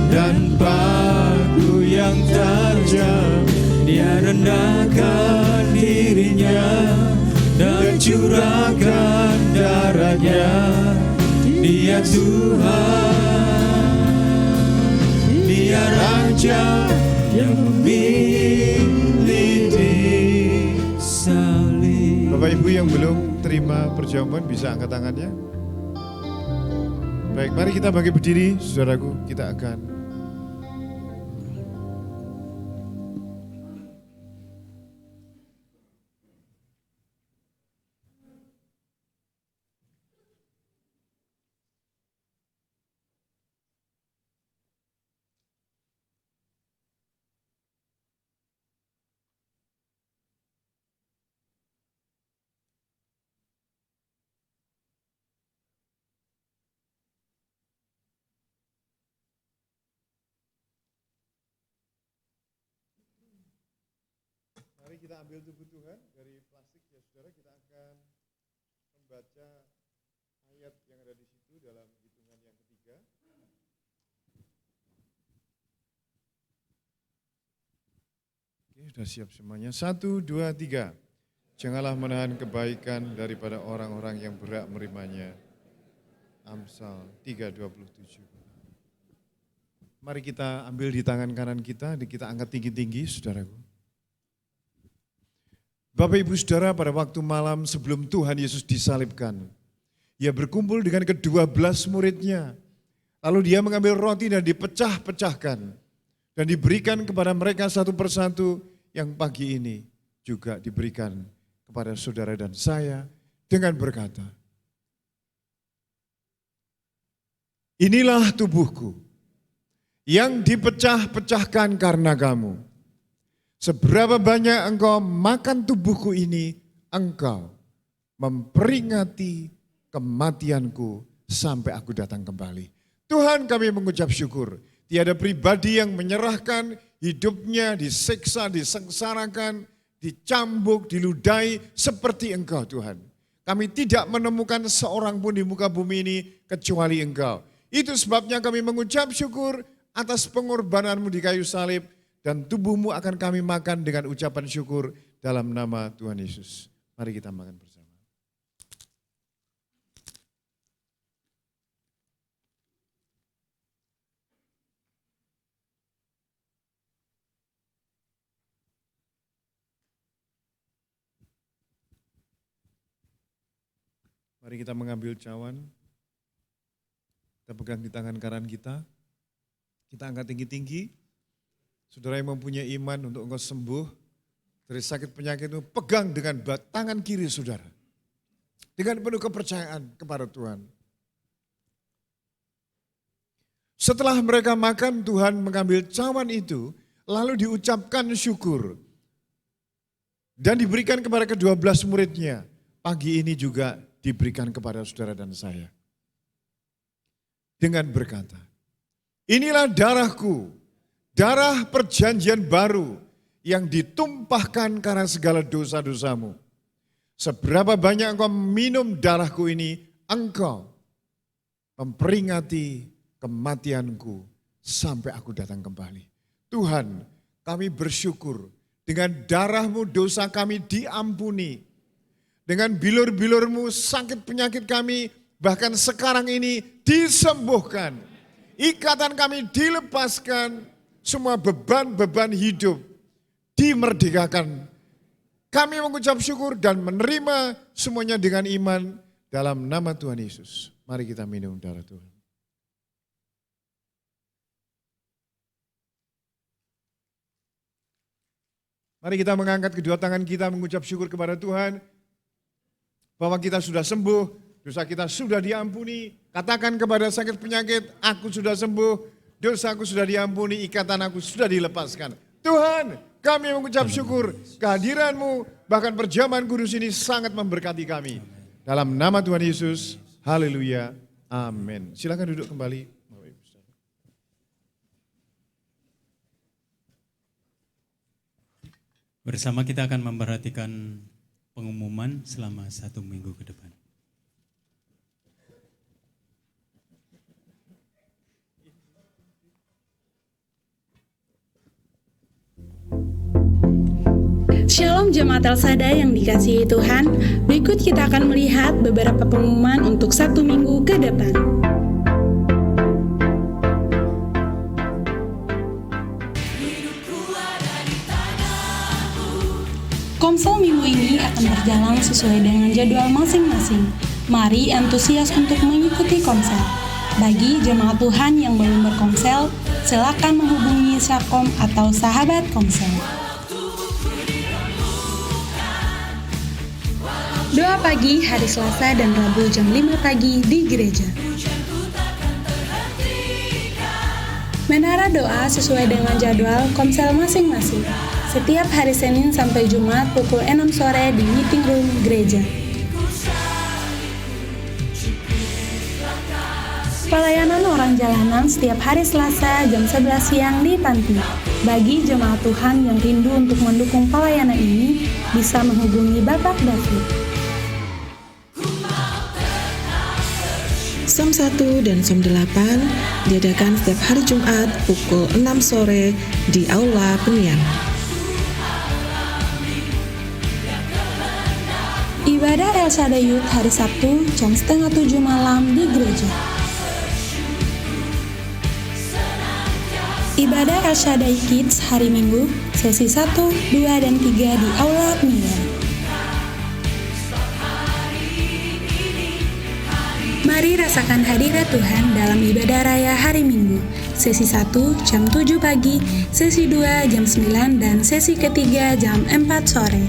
dan paku yang tajam. Dia rendahkan dirinya dan curahkan darahnya. Dia Tuhan, Dia Raja yang memilih di salib. Bapak Ibu yang belum terima perjamuan bisa angkat tangannya. Baik, mari kita bangkit berdiri, saudaraku. Kita akan kita ambil tubuh Tuhan dari plastik ya saudara. Kita akan membaca ayat yang ada di situ dalam hitungan yang ketiga. Oke, sudah siap semuanya. 1, 2, 3. Janganlah menahan kebaikan daripada orang-orang yang berhak menerimanya. Amsal 3:27. Mari kita ambil di tangan kanan kita angkat tinggi-tinggi saudaraku. Bapak Ibu Saudara, pada waktu malam sebelum Tuhan Yesus disalibkan, ia berkumpul dengan ke-12 muridnya. Lalu dia mengambil roti dan dipecah-pecahkan dan diberikan kepada mereka satu persatu, yang pagi ini juga diberikan kepada saudara dan saya dengan berkata, inilah tubuhku yang dipecah-pecahkan karena kamu. Seberapa banyak engkau makan tubuhku ini, engkau memperingati kematianku sampai aku datang kembali. Tuhan, kami mengucap syukur. Tiada pribadi yang menyerahkan hidupnya disiksa, disengsarakan, dicambuk, diludahi seperti Engkau Tuhan. Kami tidak menemukan seorang pun di muka bumi ini kecuali Engkau. Itu sebabnya kami mengucap syukur atas pengorbananmu di kayu salib, dan tubuhmu akan kami makan dengan ucapan syukur dalam nama Tuhan Yesus. Mari kita makan bersama. Mari kita mengambil cawan, kita pegang di tangan kanan kita angkat tinggi-tinggi. Saudara yang mempunyai iman untuk engkau sembuh dari sakit penyakit itu, pegang dengan tangan kiri saudara. Dengan penuh kepercayaan kepada Tuhan. Setelah mereka makan, Tuhan mengambil cawan itu, lalu diucapkan syukur. Dan diberikan kepada ke-12 muridnya. Pagi ini juga diberikan kepada saudara dan saya. Dengan berkata, inilah darahku, darah perjanjian baru yang ditumpahkan karena segala dosa-dosamu. Seberapa banyak engkau minum darahku ini, engkau memperingati kematianku sampai aku datang kembali. Tuhan, kami bersyukur dengan darahmu dosa kami diampuni. Dengan bilur-bilurmu sakit penyakit kami bahkan sekarang ini disembuhkan. Ikatan kami dilepaskan, semua beban-beban hidup dimerdekakan. Kami mengucap syukur dan menerima semuanya dengan iman dalam nama Tuhan Yesus. Mari kita minum darah Tuhan. Mari kita mengangkat kedua tangan kita mengucap syukur kepada Tuhan. Bahwa kita sudah sembuh, dosa kita sudah diampuni. Katakan kepada sakit penyakit, aku sudah sembuh, dosaku sudah diampuni, ikatan aku sudah dilepaskan. Tuhan, kami mengucap syukur kehadiran-Mu, bahkan perjamuan kudus ini sangat memberkati kami. Dalam nama Tuhan Yesus, haleluya, amin. Silakan duduk kembali. Bersama kita akan memperhatikan pengumuman selama 1 minggu ke depan. Shalom Jemaat El-Sada yang dikasihi Tuhan, berikut kita akan melihat beberapa pengumuman untuk 1 minggu ke depan. Komsel minggu ini akan berjalan sesuai dengan jadwal masing-masing. Mari antusias untuk mengikuti komsel. Bagi jemaat Tuhan yang belum berkomsel, silakan menghubungi Syakom atau sahabat komsel. Doa pagi hari Selasa dan Rabu jam 5 pagi di gereja. Menara doa sesuai dengan jadwal komsel masing-masing. Setiap hari Senin sampai Jumat pukul 6 sore di meeting room gereja. Pelayanan orang jalanan setiap hari Selasa jam 11 siang di Panti. Bagi jemaat Tuhan yang rindu untuk mendukung pelayanan ini, bisa menghubungi Bapak David. Som 1 dan Som 8 diadakan setiap hari Jumat pukul 6 sore di Aula Penian. Ibadah El-Sada Youth hari Sabtu jam 6:30 malam di gereja. Ibadah El-Shaddai Kids hari Minggu, sesi 1, 2, dan 3 di Aula Penian. Mari rasakan hadirat Tuhan dalam ibadah raya hari Minggu. Sesi 1 jam 7 pagi, sesi 2 jam 9, dan sesi ketiga jam 4 sore.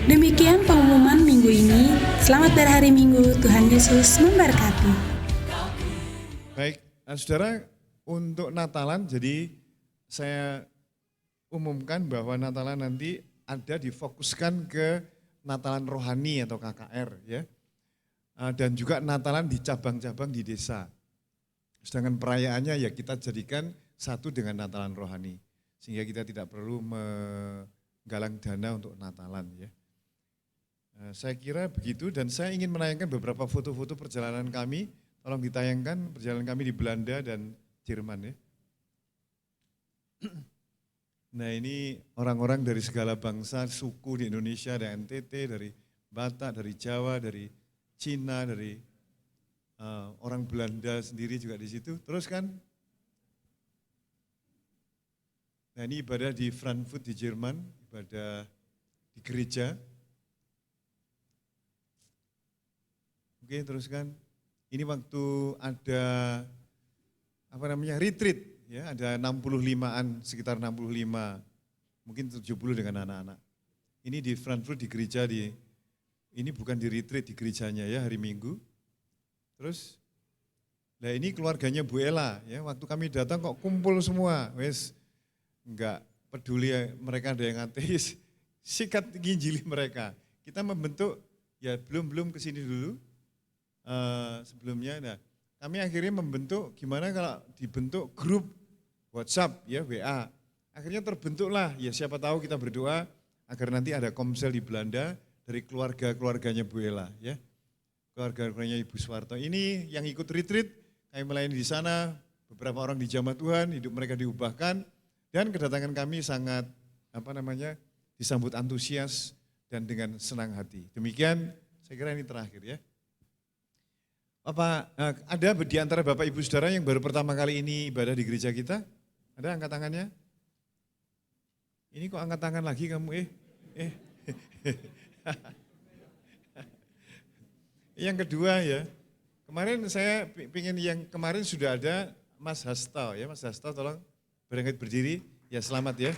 Demikian pengumuman minggu ini. Selamat berhari Minggu, Tuhan Yesus memberkati. Baik, saudara, untuk Natalan, jadi saya umumkan bahwa Natalan nanti ada difokuskan ke Natalan rohani atau KKR ya. Dan juga Natalan di cabang-cabang di desa. Sedangkan perayaannya ya kita jadikan satu dengan Natalan rohani. Sehingga kita tidak perlu menggalang dana untuk Natalan ya. Saya kira begitu, dan saya ingin menayangkan beberapa foto-foto perjalanan kami. Tolong ditayangkan perjalanan kami di Belanda dan Jerman ya. Nah ini orang-orang dari segala bangsa, suku di Indonesia, dari NTT, dari Batak, dari Jawa, dari Cina, dari orang Belanda sendiri juga di situ. Terus kan, nah ini ibadah di Frankfurt di Jerman, ibadah di gereja. Oke, teruskan. Ini waktu ada retreat ya, ada 65-an, sekitar 65, mungkin 70 dengan anak-anak. Ini di Frankfurt di gereja ini bukan di retreat di gerejanya ya hari Minggu. Terus nah ini keluarganya Bu Ella ya, waktu kami datang kok kumpul semua. Wes enggak peduli ya, mereka ada yang ateis, sikat nginjili mereka. Kita membentuk ya belum kesini dulu. Sebelumnya, nah kami akhirnya membentuk gimana kalau dibentuk grup WhatsApp ya WA. Akhirnya terbentuklah ya, siapa tahu kita berdoa agar nanti ada komsel di Belanda dari keluarganya Bu Ella ya, keluarganya Ibu Suwarto. Ini yang ikut retreat, kami melayani di sana, beberapa orang di Jamaah Tuhan, hidup mereka diubahkan, dan kedatangan kami sangat disambut antusias dan dengan senang hati. Demikian, saya kira ini terakhir ya. Ada di antara Bapak Ibu Saudara yang baru pertama kali ini ibadah di gereja kita? Ada angkat tangannya? Ini kok angkat tangan lagi kamu? Yang kedua ya, kemarin saya ingin yang kemarin sudah ada Mas Hasto ya, Mas Hasto tolong berangkat berdiri, ya selamat ya.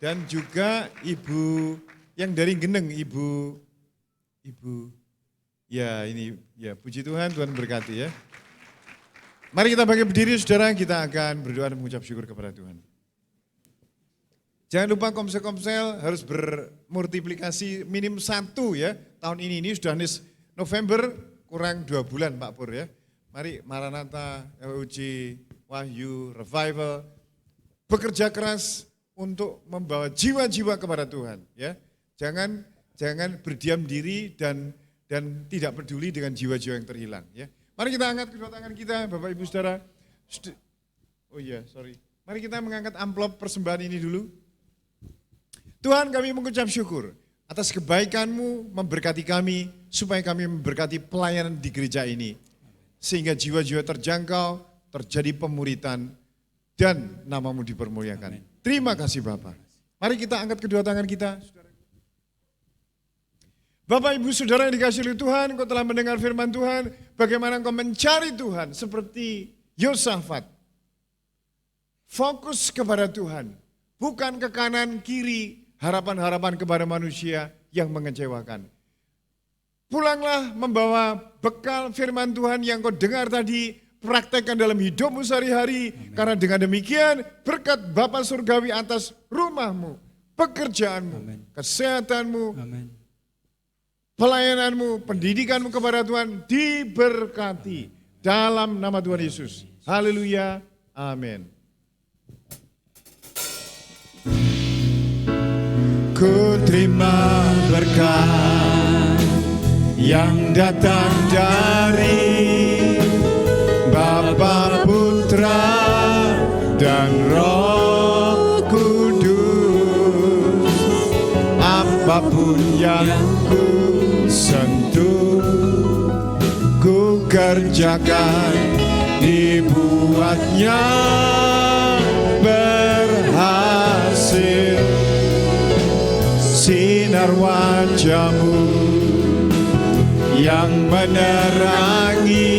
Dan juga Ibu yang dari Geneng, Ibu ya ini, ya puji Tuhan, Tuhan berkati ya. Mari kita bangkit berdiri saudara, kita akan berdoa dan mengucap syukur kepada Tuhan. Jangan lupa komsel-komsel harus bermultiplikasi minim 1 ya. Tahun ini sudah November, kurang 2 bulan Pak Pur ya. Mari Maranatha, LUJ, Wahyu, Revival, bekerja keras untuk membawa jiwa-jiwa kepada Tuhan ya. Jangan berdiam diri dan tidak peduli dengan jiwa-jiwa yang terhilang ya. Mari kita angkat kedua tangan kita Bapak Ibu Saudara. Mari kita mengangkat amplop persembahan ini dulu. Tuhan, kami mengucap syukur atas kebaikan-Mu memberkati kami supaya kami memberkati pelayanan di gereja ini. Sehingga jiwa-jiwa terjangkau, terjadi pemuritan dan nama-Mu dipermuliakan. Amin. Terima kasih Bapak. Mari kita angkat kedua tangan kita. Bapak Ibu Saudara yang dikasihi oleh Tuhan, Engkau telah mendengar firman Tuhan, bagaimana Engkau mencari Tuhan seperti Yosafat. Fokus kepada Tuhan, bukan ke kanan kiri, harapan-harapan kepada manusia yang mengecewakan. Pulanglah membawa bekal firman Tuhan yang Engkau dengar tadi, praktekkan dalam hidupmu sehari-hari. Karena dengan demikian berkat Bapa Surgawi atas rumahmu, pekerjaanmu, kesehatanmu, pelayananmu, pendidikanmu kepada Tuhan diberkati dalam nama Tuhan Yesus. Haleluya. Amin. Ku terima berkat yang datang dari Bapa, Putra, dan Roh Kudus. Apapun yang ku sentuh, ku kerjakan, dibuatnya berhasil. Sinar wajah-Mu yang menerangi,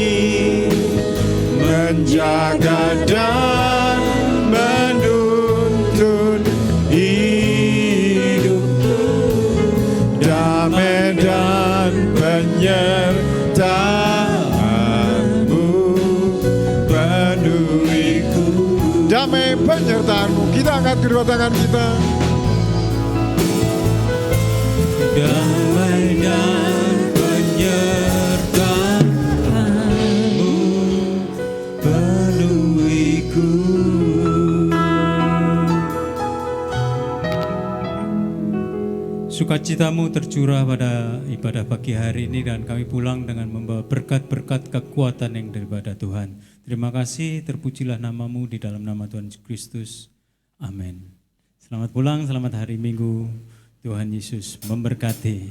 menjaga dan menuntun hidupku, damai dan penyertaan-Mu penuhiku. Damai penyertaan-Mu. Kita angkat kedua tangan kita. Damai dan penyertaan-Mu penuhiku. Sukacitamu tercurah pada ibadah pagi hari ini dan kami pulang dengan membawa berkat-berkat kekuatan yang daripada Tuhan. Terima kasih, terpujilah nama-Mu di dalam nama Tuhan Yesus Kristus. Amin. Selamat pulang, selamat hari Minggu. Tuhan Yesus memberkati.